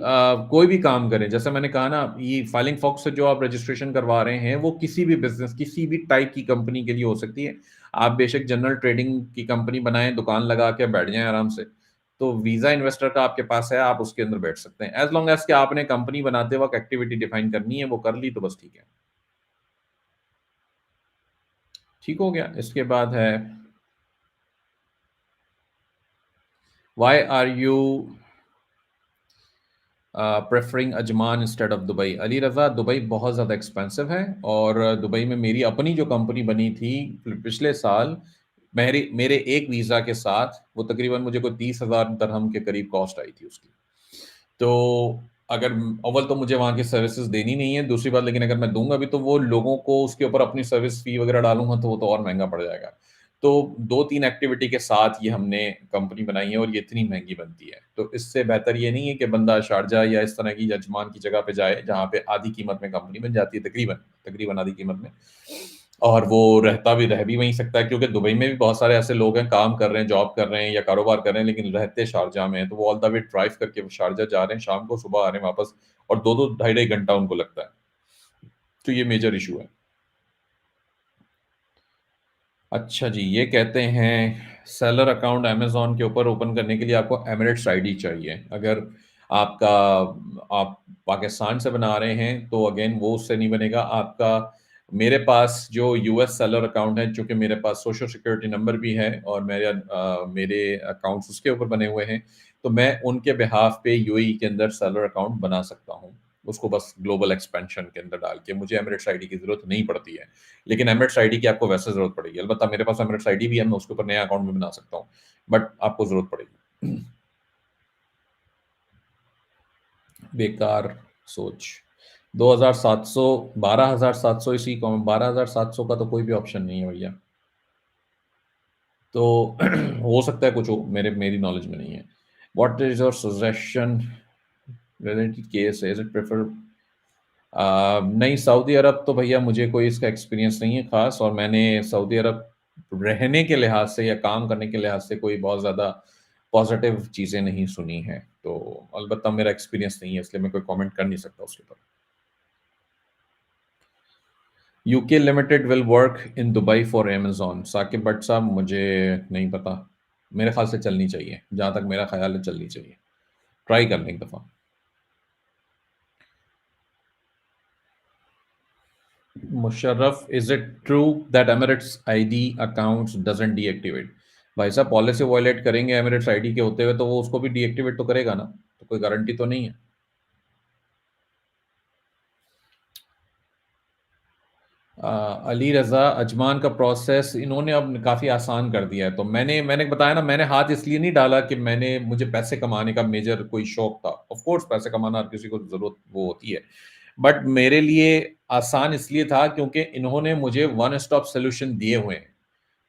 कोई भी काम करें, जैसे मैंने कहा ना ये फाइलिंग फॉक्स से जो आप रजिस्ट्रेशन करवा रहे हैं, वो किसी भी बिज़नेस, किसी भी टाइप की कंपनी के लिए हो सकती है। आप बेशक जनरल ट्रेडिंग की कंपनी बनाएँ, दुकान लगा के बैठ जाएँ आराम से। तो वीज़ा इन्वेस्टर का आपके पास है, आप उसके अंदर बैठ सकते हैं। एज़ लॉन्ग एज़ कि आपने कंपनी बनाते वक़्त एक्टिविटी डिफाइन करनी है, वो कर ली तो बस ठीक है। ठीक हो गया। इसके बाद है why are you preferring Ajman instead of Dubai? Ali Raza, Dubai बहुत ज़्यादा एक्सपेंसिव है और दुबई में मेरी अपनी जो कंपनी बनी थी पिछले साल, मेरे एक वीज़ा के साथ वो तकरीबन मुझे कोई 30,000 दिरहम के करीब कॉस्ट आई थी उसकी। तो अगर अव्वल तो मुझे वहाँ की सर्विसेज़ देनी नहीं है, दूसरी बात लेकिन अगर मैं दूँगा भी तो वो लोगों को उसके ऊपर अपनी सर्विस फ़ी वग़ैरह डालूँगा तो वो तो और महँगा पड़ जाएगा। तो 2-3 एक्टिविटी के साथ ये हमने कंपनी बनाई है और ये इतनी महँगी बनती है। तो इससे बेहतर ये नहीं है कि बंदा शारजाह या इस तरह की यजमान की जगह पे जाए, जहाँ पे आधी कीमत में कंपनी बन जाती है तकरीबन आधी कीमत में। और वो रह भी वहीं सकता है क्योंकि दुबई में भी बहुत सारे ऐसे लोग हैं, काम कर रहे हैं, जॉब कर रहे हैं या कारोबार कर रहे हैं, लेकिन रहते शारजाह में हैं, तो वो ऑल द वे ड्राइव करके वो शारजाह जा रहे हैं, शाम को, सुबह आ रहे हैं वापस और 2-2 ढाई-ढाई घंटा उनको लगता है। तो ये मेजर इश्यू है। अच्छा जी, ये कहते हैं सेलर अकाउंट अमेज़न के ऊपर ओपन करने के लिए आपको एमिरेट्स आईडी चाहिए। अगर आपका आप पाकिस्तान से बना रहे हैं तो अगेन वो उससे नहीं बनेगा। आपका मेरे पास जो यूएस सेलर अकाउंट है, चूँकि मेरे पास सोशल सिक्योरिटी नंबर भी है और मेरे अकाउंट्स उसके ऊपर बने हुए हैं, तो मैं उनके बिहाफ़ पे यूएई के अंदर सेलर अकाउंट बना सकता हूँ। उसको बस ग्लोबल एक्सपेंशन के अंदर डाल के मुझे एमिरेट्स आईडी की ज़रूरत नहीं पड़ती है। लेकिन एमिरेट्स आईडी की आपको वैसे ज़रूरत पड़ेगी। अलबत्ता मेरे पास एमिरेट्स आईडी भी है, मैं उसके ऊपर नया अकाउंट भी बना सकता हूँ, बट आपको ज़रूरत पड़ेगी। बेकार सोच। 2700 12,700 इसी को 12,700 का तो कोई भी ऑप्शन नहीं है भैया। तो हो सकता है कुछ हो, मेरी नॉलेज में नहीं है। What is your suggestion related case is it prefer नहीं, सऊदी अरब तो भैया मुझे कोई इसका एक्सपीरियंस नहीं है ख़ास और मैंने सऊदी अरब रहने के लिहाज़ से या काम करने के लिहाज़ से कोई बहुत ज़्यादा पॉज़िटिव चीज़ें नहीं सुनी हैं। तो अलबत्ता मेरा एक्सपीरियंस नहीं है इसलिए मैं कोई कमेंट कर नहीं सकता उसके ऊपर। UK limited will work in Dubai for Amazon. Saqib Bhatt साहब, मुझे नहीं पता। मेरे ख़्याल से चलनी चाहिए, जहाँ तक मेरा ख़्याल है चलनी चाहिए। ट्राई कर लें एक दफ़ा। Musharraf, is it true that Emirates ID accounts doesn't deactivate? भाई साहब, पॉलिसी वायलेट करेंगे एमिरेट्स आईडी के होते हुए तो वो उसको भी डीएक्टिवेट तो करेगा ना, तो कोई गारंटी तो नहीं है। अली रज़ा, अजमान का प्रोसेस इन्होंने अब काफ़ी आसान कर दिया है, तो मैंने बताया ना, मैंने हाथ इसलिए नहीं डाला कि मुझे पैसे कमाने का मेजर कोई शौक था। ऑफ कोर्स पैसे कमाना हर किसी को ज़रूरत वो होती है, बट मेरे लिए आसान इसलिए था क्योंकि इन्होंने मुझे वन स्टॉप सॉल्यूशन दिए हुए हैं।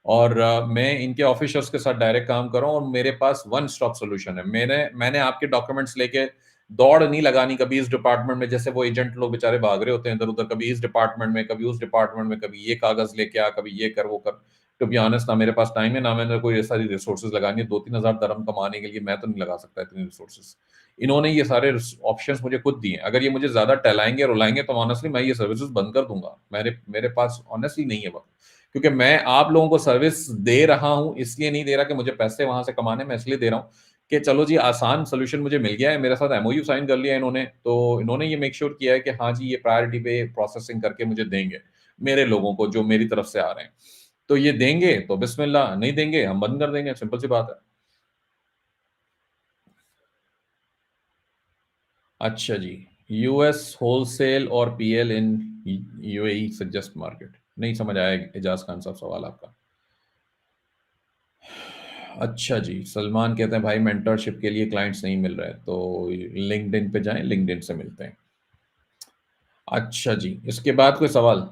और मैं इनके ऑफिसर्स के साथ डायरेक्ट काम कर रहा हूँ और मेरे पास वन स्टॉप सॉल्यूशन है। मैंने आपके डॉक्यूमेंट्स लेके दौड़ नहीं लगानी कभी इस डिपार्टमेंट में, जैसे वो एजेंट लोग बेचारे भाग रहे होते हैं इधर-उधर, कभी इस डिपार्टमेंट में, कभी उस डिपार्टमेंट में, कभी ये कागज़ लेके आ, कभी ये कर, वो कर। टू बी ऑनेस्ट, ना मेरे पास टाइम है, ना मैंने कोई ये सारी रिसोर्सेज़ लगानी है। 2-3 हज़ार दिरहम कमाने के लिए मैं तो नहीं लगा सकता इतनी रिसोर्सेज़। इन्होंने ये सारे ऑप्शंस मुझे खुद दिए हैं। अगर ये मुझे ज़्यादा टहलाएँगे, रुलाएँगे तो ऑनेस्टली मैं ये सर्विसेज़ बंद कर दूँगा। मेरे मेरे पास ऑनेस्टली नहीं है वक़्त। क्योंकि मैं आप लोगों को सर्विस दे रहा हूँ, इसलिए नहीं दे रहा कि मुझे पैसे वहाँ से कमाने, मैं इसलिए दे रहा हूँ कि चलो जी आसान सॉल्यूशन मुझे मिल गया है, मेरे साथ एमओयू साइन कर लिया है इन्होंने, तो इन्होंने ये मेक श्योर किया है कि हाँ जी, ये प्रायोरिटी पे प्रोसेसिंग करके मुझे देंगे, मेरे लोगों को जो मेरी तरफ से आ रहे हैं। तो ये देंगे तो बिस्मिल्लाह, नहीं देंगे हम बंद कर देंगे, सिंपल सी बात है। अच्छा जी, यूएस होलसेल और PL in UAE suggest market. नहीं समझ आया इजाज़ खान साहब सवाल आपका। अच्छा जी, सलमान कहते हैं भाई मेंटरशिप के लिए क्लाइंट्स नहीं मिल रहे, तो लिंक्डइन पे जाएँ, लिंक्डइन से मिलते हैं। अच्छा जी, इसके बाद कोई सवाल?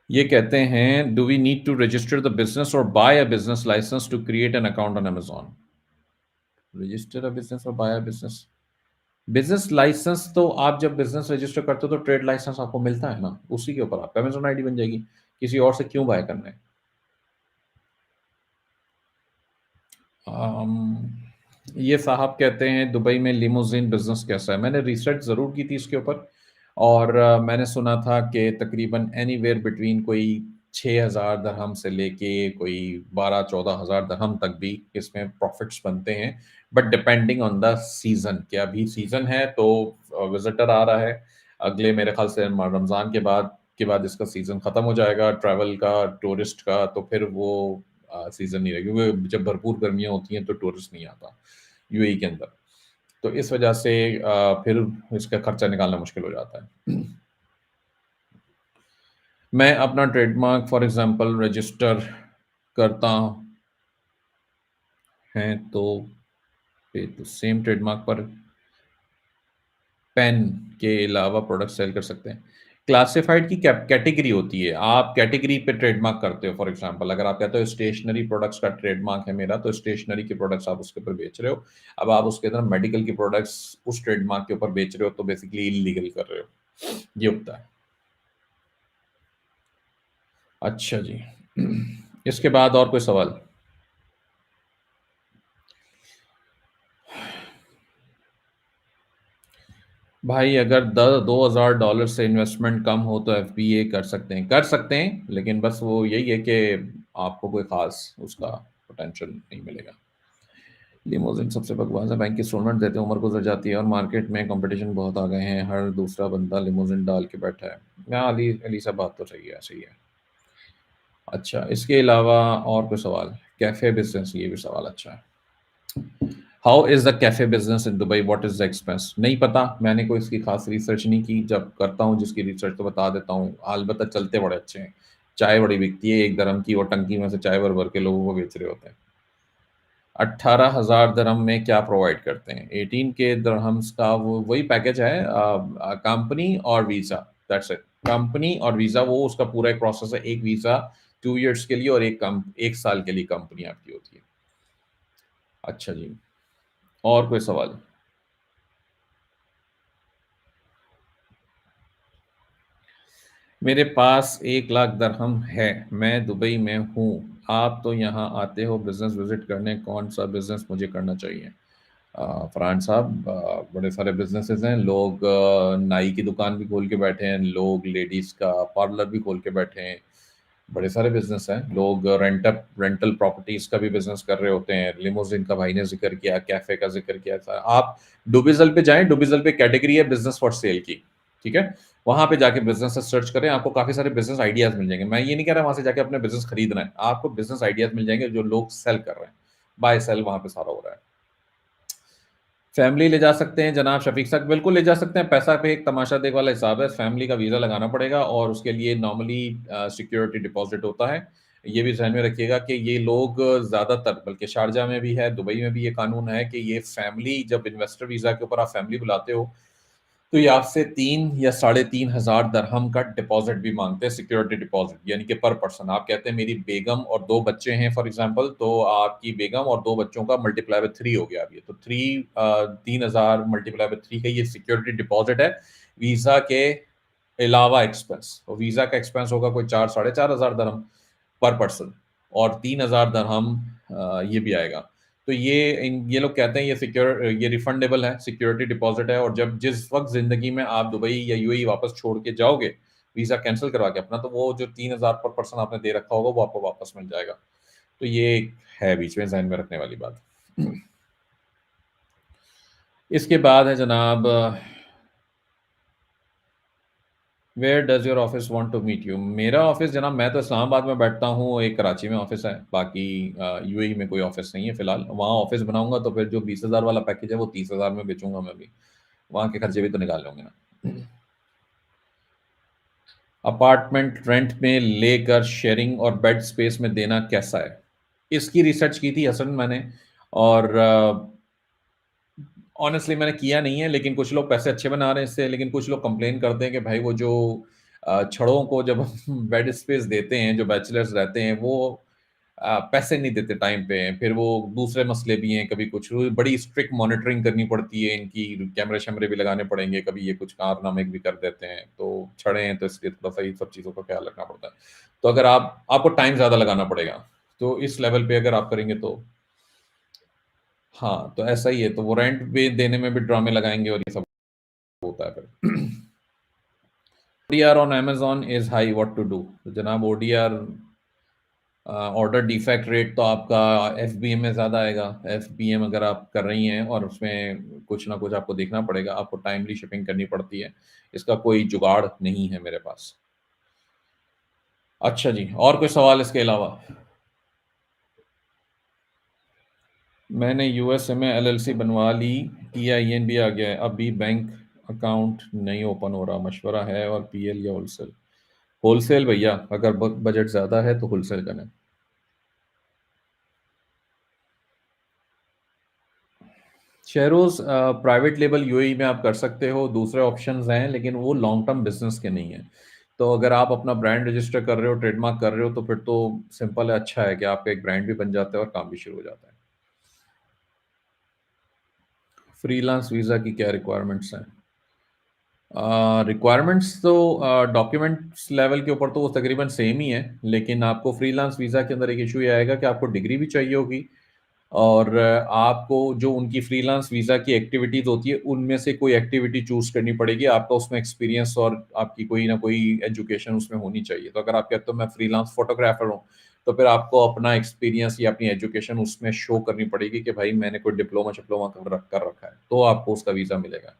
ये कहते हैं do we need to register the business और buy a business license to create an account on Amazon? Register a business और buy a business. Business license तो आप जब बिज़नेस रजिस्टर करते हो तो ट्रेड लाइसेंस आपको मिलता है ना, उसी के ऊपर आपका अमेज़न आईडी बन जाएगी। किसी और से क्यों बाय करना है? अम, ये साहब कहते हैं दुबई में लिमोज़िन बिज़नेस कैसा है? मैंने रिसर्च ज़रूर की थी इसके ऊपर और मैंने सुना था कि तकरीबन एनीवेयर बिटवीन कोई 6,000 दिरहम से लेके कोई 12-14 हज़ार दिरहम तक भी इसमें प्रॉफ़िट्स बनते हैं। But depending on the season कि अभी सीज़न है तो विज़िटर आ रहा है। अगले मेरे ख़्याल से रमज़ान के बाद इसका सीज़न ख़त्म हो जाएगा ट्रैवल का, टूरिस्ट का, तो फिर वो सीज़न नहीं रहेगा क्योंकि जब भरपूर गर्मियाँ होती हैं तो टूरिस्ट नहीं आता यूएई के अंदर। तो इस वजह से फिर इसका खर्चा निकालना मुश्किल हो जाता है। मैं अपना ट्रेडमार्क फॉर एग्ज़ाम्पल रजिस्टर करता है तो फिर सेम ट्रेडमार्क पर पेन के अलावा प्रोडक्ट सेल कर सकते हैं। क्लासिफाइड की कैटेगरी होती है, आप कैटेगरी पे ट्रेडमार्क करते हो फॉर एग्ज़ाम्पल अगर आप कहते हो स्टेशनरी प्रोडक्ट्स का ट्रेडमार्क है मेरा, तो स्टेशनरी के प्रोडक्ट्स आप उसके ऊपर बेच रहे हो। अब आप उसके अंदर मेडिकल के प्रोडक्ट्स उस ट्रेडमार्क के ऊपर बेच रहे हो, तो बेसिकली इल्लीगल कर रहे हो। ये होता है। अच्छा जी। इसके बाद और कोई सवाल? भाई अगर द $2,000 से इन्वेस्टमेंट कम हो तो एफबीए कर सकते हैं, लेकिन बस वो यही है कि आपको कोई ख़ास उसका पोटेंशियल नहीं मिलेगा। लिमोज़िन सबसे बकवास है, बैंक की इंस्टॉलमेंट देते हैं, उम्र गुज़र जाती है और मार्केट में कॉम्पिटिशन बहुत आ गए हैं, हर दूसरा बंदा लिमोज़िन डाल के बैठा है। हाँ, अली साहब बात तो सही है। अच्छा, इसके अलावा और कोई सवाल? कैफ़े बिज़नेस ये भी सवाल अच्छा है। How is the cafe business in Dubai? What is the expense? नहीं पता, मैंने कोई इसकी खास रिसर्च नहीं की। जब करता हूँ जिसकी रिसर्च तो बता देता हूँ। अलबत्ता चलते बड़े अच्छे हैं। चाय बड़ी बिकती है 1 दिरहम की और टंकी में से चाय भर-भर के लोगों को बेच रहे होते हैं। 18,000 दिरहम में क्या प्रोवाइड करते हैं? 18 के दिरहम्स का वो वही पैकेज है कंपनी और वीज़ा, दैट्स इट। कंपनी और वीज़ा वो उसका पूरा एक प्रोसेस है। एक वीज़ा 2 इयर्स के लिए और 1 साल के लिए कंपनी आपकी होती है। अच्छा जी, और कोई सवाल? मेरे पास 1,00,000 दिरहम है। मैं दुबई में हूँ। आप तो यहाँ आते हो बिज़नेस विज़िट करने, कौन-सा बिज़नेस मुझे करना चाहिए? फरहान साहब बड़े सारे बिज़नेसेस हैं। लोग नाई की दुकान भी खोल के बैठे हैं, लोग लेडीज़ का पार्लर भी खोल के बैठे हैं। बड़े सारे बिज़नेस हैं। लोग रेंटल प्रॉपर्टीज़ का भी बिज़नेस कर रहे होते हैं। लिमोज़िन का भाई ने ज़िक्र किया, कैफ़े का ज़िक्र किया था। आप डुबिज़ल पे जाएँ, डुबिज़ल पे कैटेगरी है बिज़नेस फॉर सेल की, ठीक है? वहाँ पे जाके बिज़नेसेस सर्च करें, आपको काफ़ी सारे बिज़नेस आइडियाज़ मिल जाएँगे। मैं ये नहीं कह रहा वहाँ से जाके अपने बिज़नेस खरीदना है। आपको बिज़नेस आइडियाज़ मिल जाएँगे जो लोग सेल कर रहे हैं। बाय सेल वहाँ पे सारा हो रहा है। फैमिली ले जा सकते हैं जनाब शफ़ीक साहब, बिल्कुल ले जा सकते हैं। पैसा पे एक तमाशा देख वाला हिसाब है। फैमिली का वीज़ा लगाना पड़ेगा और उसके लिए नॉर्मली सिक्योरिटी डिपॉज़िट होता है। ये भी ज़हन में रखिएगा कि ये लोग ज़्यादातर बल्कि शारजाह में भी है, दुबई में भी ये कानून है कि ये फैमिली जब इन्वेस्टर वीज़ा के ऊपर आप फैमिली बुलाते हो, तो ये आपसे 3 या साढ़े 3 हज़ार दिरहम का डिपॉज़िट भी माँगते हैं, सिक्योरिटी डिपॉज़िट यानी कि पर पर्सन। आप कहते हैं मेरी बेगम और 2 बच्चे हैं फॉर एग्ज़ाम्पल, तो आपकी बेगम और 2 बच्चों का मल्टीप्लाई बाय 3 हो गया अब ये। तो 3,000 मल्टीप्लाई बाय 3 का ये सिक्योरिटी डिपॉज़िट है, वीज़ा के अलावा एक्सपेंस। और वीज़ा का एक्सपेंस होगा कोई 4 साढ़े 4 हज़ार दिरहम पर पर्सन और 3,000 दिरहम ये भी आएगा। तो ये लोग कहते हैं ये रिफंडेबल है, सिक्योरिटी डिपॉज़िट है और जब जिस वक़्त ज़िंदगी में आप दुबई या यूएई वापस छोड़ के जाओगे, वीज़ा कैंसल करवा के अपना, तो वो जो 3,000 पर पर्सन आपने दे रखा होगा, वो आपको वापस मिल जाएगा। तो ये एक है बीच में ज़हन में रखने वाली बात। इसके बाद है जनाब where does your office want to meet you? मेरा ऑफिस जनाब मैं तो इस्लामाबाद में बैठता हूँ, एक कराची में ऑफिस है, बाकी यूएई में कोई ऑफिस नहीं है फ़िलहाल। वहाँ ऑफिस बनाऊँगा तो फिर जो 20,000 वाला पैकेज है वो 30,000 में बेचूँगा मैं भी। वहाँ के खर्चे भी तो निकालने होंगे ना। अपार्टमेंट रेंट में लेकर शेयरिंग और बेड स्पेस में देना कैसा है? इसकी रिसर्च की थी असल में मैंने और ऑनेस्टली मैंने किया नहीं है, लेकिन कुछ लोग पैसे अच्छे बना रहे हैं इससे, लेकिन कुछ लोग कंप्लेन करते हैं कि भाई वो जो छड़ों को जब हम बेड स्पेस देते हैं, जो बैचलर्स रहते हैं, वो पैसे नहीं देते टाइम पे। फिर वो दूसरे मसले भी हैं, कभी कुछ बड़ी स्ट्रिक्ट मॉनिटरिंग करनी पड़ती है इनकी, कैमरे-शैमरे भी लगाने पड़ेंगे, कभी ये कुछ कारनामे भी कर देते हैं। तो छड़े हैं, तो इसलिए थोड़ा-सा ये सब चीज़ों का ख़्याल रखना पड़ता है। तो अगर आपको टाइम ज़्यादा लगाना पड़ेगा, तो इस लेवल पे अगर आप करेंगे तो हाँ, तो ऐसा ही है, तो वो रेंट भी देने में भी ड्रामे लगाएँगे और ये सब होता है फिर। ODR on Amazon is high, what to do? तो जनाब ODR, ऑर्डर डिफेक्ट रेट तो आपका FBM में ज़्यादा आएगा। FBM अगर आप कर रही हैं और उसमें कुछ ना कुछ आपको देखना पड़ेगा, आपको टाइमली शिपिंग करनी पड़ती है। इसका कोई जुगाड़ नहीं है मेरे पास। अच्छा जी, और कोई सवाल इसके अलावा? मैंने यूएसए में LLC बनवा ली, TIN भी आ गया है, अभी बैंक अकाउंट नहीं ओपन हो रहा, मशवरा है और PL या होलसेल? होलसेल भैया, अगर बजट ज़्यादा है तो होलसेल करें। शेयरोज़ प्राइवेट लेबल यूएई में आप कर सकते हो, दूसरे ऑप्शंस हैं, लेकिन वो लॉन्ग टर्म बिजनेस के नहीं है। तो अगर आप अपना ब्रांड रजिस्टर कर रहे हो, ट्रेडमार्क कर रहे हो, तो फिर तो सिंपल है, अच्छा है कि आपका एक ब्रांड भी बन जाता है और काम भी शुरू हो जाता है। फ्रीलांस वीज़ा की क्या रिक्वायरमेंट्स हैं? रिक्वायरमेंट्स तो डॉक्यूमेंट्स लेवल के ऊपर तो वो तकरीबन सेम ही है, लेकिन आपको फ्रीलांस वीज़ा के अंदर एक इशू ये आएगा कि आपको डिग्री भी चाहिए होगी और आपको जो उनकी फ्रीलांस वीज़ा की एक्टिविटीज़ होती है, उनमें से कोई एक्टिविटी चूज़ करनी पड़ेगी। आपका उसमें एक्सपीरियंस और आपकी कोई ना कोई एजुकेशन उसमें होनी चाहिए। तो अगर आप कहते हो मैं फ्रीलांस फोटोग्राफर हूँ, तो फिर आपको अपना एक्सपीरियंस या अपनी एजुकेशन उसमें शो करनी पड़ेगी कि भाई मैंने कोई डिप्लोमा-शिप्लोमा कर रखा है, तो आपको उसका वीज़ा मिलेगा।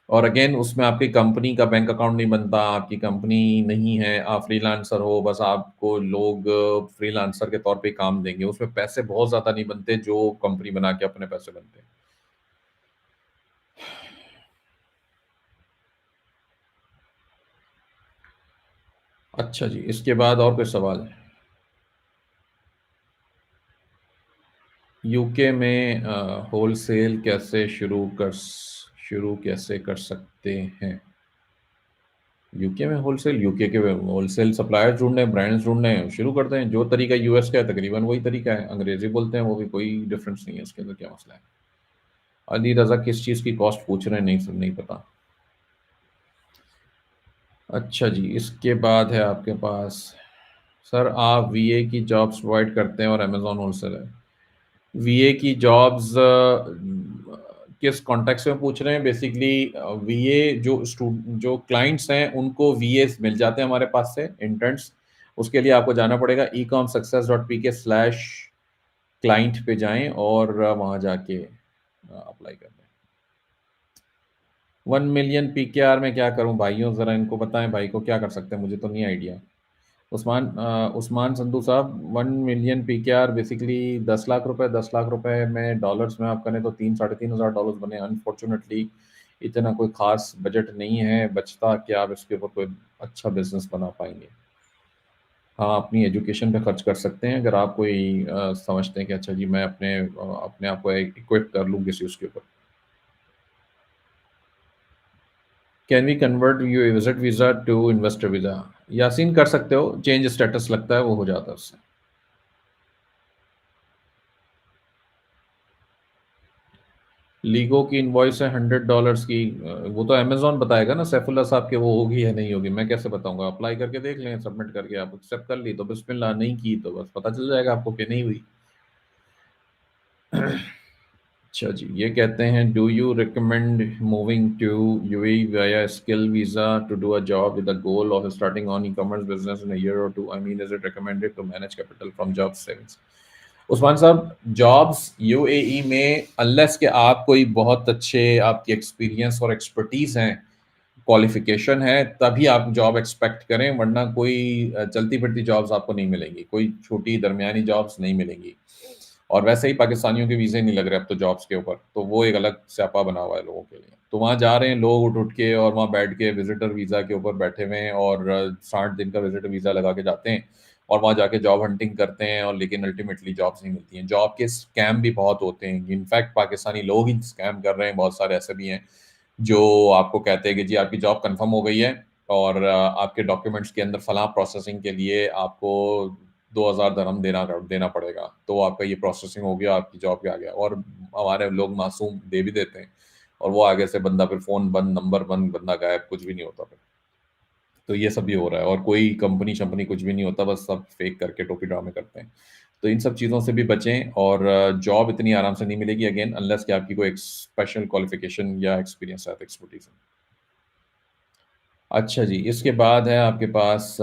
और अगेन उसमें आपकी कंपनी का बैंक अकाउंट नहीं बनता, आपकी कंपनी नहीं है, आप फ्रीलांसर हो, बस आपको लोग फ्रीलांसर के तौर पे काम देंगे। उसमें पैसे बहुत ज़्यादा नहीं बनते जो कंपनी बना के अपने पैसे बनते हैं। अच्छा जी, इसके बाद और कोई सवाल है? यूके में होलसेल कैसे शुरू कैसे कर सकते हैं? यूके में होलसेल, यूके के होलसेल सप्लायर्स ढूँढने हैं, ब्रांड्स ढूँढने हैं, शुरू करते हैं। जो तरीका यूएस का है तकरीबन वही तरीका है। अंग्रेज़ी बोलते हैं वो भी, कोई डिफरेंस नहीं है, इसके अंदर क्या मसला है? अली रज़ा किस चीज़ की कॉस्ट पूछ रहे हैं? नहीं पता। अच्छा जी, इसके बाद है आपके पास, सर आप वीए की जॉब्स प्रोवाइड करते हैं और अमेज़न होलसेल है। वीए की जॉब्स किस कॉन्टेक्स्ट में पूछ रहे हैं? बेसिकली वीए जो क्लाइंट्स हैं उनको वीएस मिल जाते हैं हमारे पास से इंटर्न्स। उसके लिए आपको जाना पड़ेगा ecomsuccess.pk/client पे जाएँ और वहाँ जाके अप्लाई कर दें। 1 मिलियन पीकेआर में क्या करूँ भाइयों? ज़रा इनको बताएँ भाई को क्या कर सकते हैं? मुझे तो नहीं आइडिया। उस्मान संधू साहब, 1 मिलियन पीकेआर बेसिकली 10 लाख रुपए, 10 लाख रुपए में डॉलर्स में आप करें तो 3 साढ़े 3 हज़ार डॉलर्स बने। अनफॉर्चुनेटली इतना कोई खास बजट नहीं है बचता कि आप इसके ऊपर कोई अच्छा बिजनेस बना पाएंगे। हाँ, अपनी एजुकेशन पे खर्च कर सकते हैं अगर आप कोई समझते हैं कि अच्छा जी मैं अपने आप को इक्विप कर लूँ किसी उसके ऊपर। Can we convert you visit visa to investor visa? Yaseen कर सकते हो, चेंज स्टेटस लगता है वो हो जाता है उससे। लीगो की इनवॉइस है $100 की, वो तो अमेजोन बताएगा ना सैफुल्ला साहब के वो होगी या नहीं होगी, मैं कैसे बताऊंगा? अप्लाई करके देख लें, सबमिट करके आप एक्सेप्ट कर ली तो बिस्मिल्लाह, नहीं की तो बस पता चल जाएगा आपको कि नहीं हुई। अच्छा जी, ये कहते हैं do you recommend moving to UAE via skill visa to do a job with the goal of starting on e commerce business in a year और two? I mean is it recommended to manage capital from job savings? Usman साहब, jobs UAE में unless कि आप कोई बहुत अच्छे आपकी experience और एक्सपर्टीज हैं, क्वालिफिकेशन है, तभी आप जॉब एक्सपेक्ट करें, वरना कोई चलती फिरती जॉब्स आपको नहीं मिलेंगी, कोई छोटी दरमियानी जॉब्स नहीं मिलेंगी। और वैसे ही पाकिस्तानियों के वीज़े नहीं लग रहे अब तो जॉब्स के ऊपर, तो वो एक अलग स्यापा बना हुआ है लोगों के लिए। तो वहाँ जा रहे हैं लोग उठ उठ के और वहाँ बैठ के विजिटर वीज़ा के ऊपर बैठे हुए हैं और 60 दिन का विजिटर वीज़ा लगा के जाते हैं और वहाँ जाके जॉब हंटिंग करते हैं और लेकिन अल्टीमेटली जॉब्स नहीं मिलती हैं। जॉब के स्कैम भी बहुत होते हैं, इनफैक्ट पाकिस्तानी लोग ही स्कैम कर रहे हैं, बहुत सारे ऐसे भी हैं जो आपको कहते हैं कि जी आपकी जॉब कंफर्म हो गई है और आपके डॉक्यूमेंट्स के अंदर फलां प्रोसेसिंग के लिए आपको 2000 दरहम देना पड़ेगा, तो आपका ये प्रोसेसिंग हो गया, आपकी जॉब पे आ गया। और हमारे लोग मासूम दे भी देते हैं और वो आगे से बंदा फिर फ़ोन बंद, नंबर बंद, बंदा गायब, कुछ भी नहीं होता फिर। तो ये सब भी हो रहा है और कोई कंपनी-शंपनी कुछ भी नहीं होता, बस सब फेक करके टोपी ड्रामे करते हैं। तो इन सब चीज़ों से भी बचें और जॉब इतनी आराम से नहीं मिलेगी अगेन अनलेस कि आपकी कोई एक स्पेशल क्वालिफ़िकेशन या एक्सपीरियंस है, एक्सपर्टीज़ है। अच्छा जी, इसके बाद है आपके पास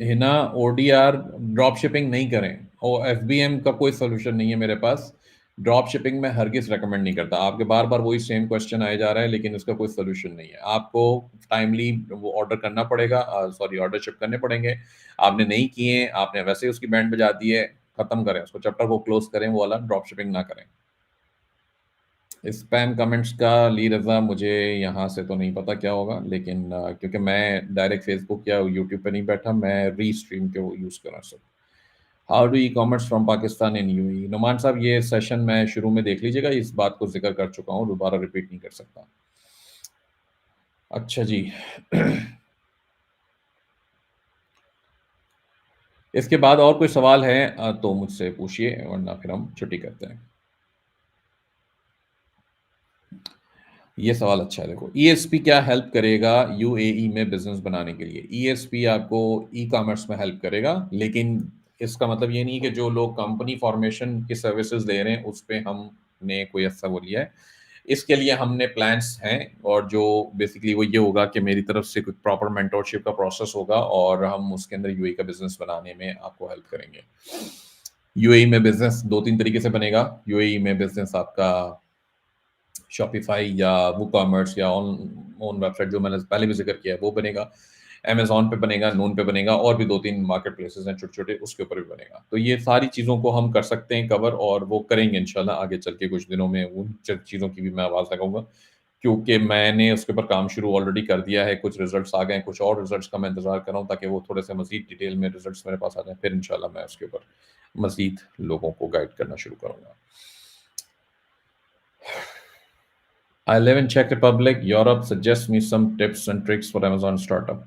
हिना ओडीआर ड्रॉप शिपिंग नहीं करें और एफबीएम का कोई सॉल्यूशन नहीं है मेरे पास। ड्रॉप शिपिंग मैं हरगिज़ रिकमेंड नहीं करता। आपके बार-बार वही सेम क्वेश्चन आए जा रहा है लेकिन इसका कोई सॉल्यूशन नहीं है। आपको टाइमली वो ऑर्डर करना पड़ेगा सॉरी ऑर्डर शिप करने पड़ेंगे। आपने नहीं किए, आपने वैसे ही उसकी बैंड बजा दी है, खत्म करें उसको, चैप्टर को क्लोज़ करें, वो वाला ड्रॉप शिपिंग ना करें। स्पैम कमेंट्स का ली रज़ा मुझे यहाँ से तो नहीं पता क्या होगा लेकिन क्योंकि मैं डायरेक्ट फ़ेसबुक या यूट्यूब पे नहीं बैठा, मैं रीस्ट्रीम के वो यूज़ कर रहा हूँ सब। How do e-commerce from Pakistan in UAE? Numan साहब ये सेशन मैं शुरू में देख लीजिएगा, इस बात को ज़िक्र कर चुका हूँ, दोबारा रिपीट नहीं कर सकता। अच्छा जी। इसके बाद और कोई सवाल है तो मुझसे पूछिए वरना फिर हम छुट्टी करते हैं। ये सवाल अच्छा है देखो, ईएसपी क्या हेल्प करेगा यूएई में बिज़नेस बनाने के लिए? ईएसपी आपको ई-कॉमर्स में हेल्प करेगा, लेकिन इसका मतलब ये नहीं है कि जो लोग कंपनी फॉर्मेशन की सर्विसेज़ दे रहे हैं, उस पे हमने कोई ऐसा वो लिया है। इसके लिए हमने प्लान्स हैं और जो बेसिकली वो ये होगा कि मेरी तरफ से कोई प्रॉपर मेंटरशिप का प्रोसेस होगा और हम उसके अंदर यूएई का बिज़नेस बनाने में आपको हेल्प करेंगे। यूएई में बिज़नेस 2-3 तरीके से बनेगा। यूएई में बिज़नेस आपका शॉपिफ़ाई या वूकॉमर्स या ओन वेबसाइट जो मैंने पहले भी ज़िक्र किया है, वो बनेगा। अमेज़न पे बनेगा, नून पे बनेगा और भी 2-3 मार्केट प्लेसेस हैं छोटे-छोटे, उसके ऊपर भी बनेगा। तो ये सारी चीज़ों को हम कर सकते हैं कवर और वो करेंगे इंशाल्लाह आगे चल के कुछ दिनों में उन चीज़ों की भी मैं आवाज़ लगाऊँगा। क्योंकि मैंने उसके ऊपर काम शुरू ऑलरेडी कर दिया है, कुछ रिज़ल्ट्स आ गए हैं, कुछ और रिज़ल्ट्स का मैं इंतज़ार कर रहा हूँ ताकि वो थोड़े-से मज़ीद डिटेल में रिज़ल्ट्स मेरे पास आ जाएँ, फिर इंशाल्लाह मैं उसके ऊपर मज़ीद लोगों को गाइड करना शुरू करूँगा। I live in Czech Republic, Europe. Suggest me some tips and tricks for Amazon startup.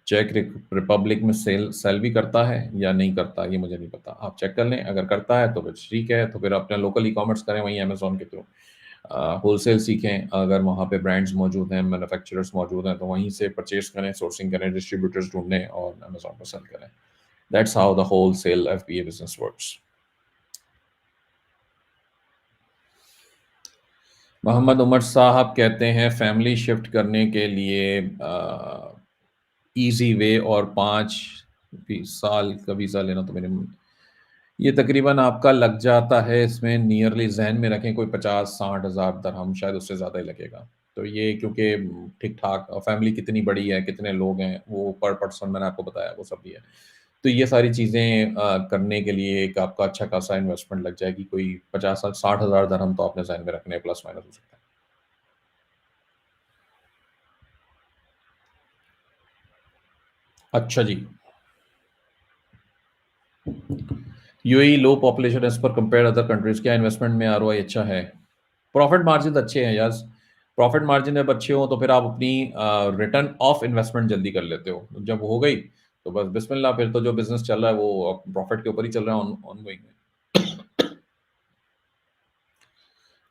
चेक रिपब्लिक में सेल भी करता है या नहीं करता ये मुझे नहीं पता। आप चेक कर लें, अगर करता है तो फिर ठीक है, तो फिर अपना लोकल ई-कॉमर्स करें वहीं अमेज़न के थ्रू। होलसेल सीखें, अगर वहाँ पे ब्रांड्स मौजूद हैं, मैन्युफैक्चरर्स मौजूद हैं, तो वहीं से परचेज़ करें, सोर्सिंग करें, डिस्ट्रीब्यूटर्स ढूँढें और अमेज़न पे सेल करें। That's how the wholesale FBA business works. Mohammad Umar साहब कहते हैं फैमिली शिफ्ट करने के लिए ईज़ी वे और 5 साल का वीज़ा लेना तो मेरे ये तकरीबन आपका लग जाता है इसमें नियरली ज़हन में रखें कोई 50-60 हज़ार दरहम शायद उससे ज़्यादा ही लगेगा। तो ये क्योंकि ठीक-ठाक फैमिली कितनी बड़ी है, कितने लोग हैं, वो पर पर्सन मैंने आपको बताया वो सब भी है। तो ये सारी चीज़ें करने के लिए एक आपका अच्छा खासा इन्वेस्टमेंट लग जाएगी, कोई 50 से 60 हज़ार दरहम तो आपने ज़हन में रखने हैं प्लस माइनस हो सकता है। अच्छा जी। UAE low population as per compare other countries क्या इन्वेस्टमेंट में आरओआई अच्छा है? प्रॉफिट मार्जिन अच्छे हैं यस। प्रॉफिट मार्जिन जब अच्छे हो तो फिर आप अपनी रिटर्न ऑफ इन्वेस्टमेंट जल्दी कर लेते हो। जब हो गई तो बस बिस्मिल्लाह फिर तो जो बिज़नेस चल रहा है वो प्रॉफिट के ऊपर ही चल रहा है ऑनगोइंग में।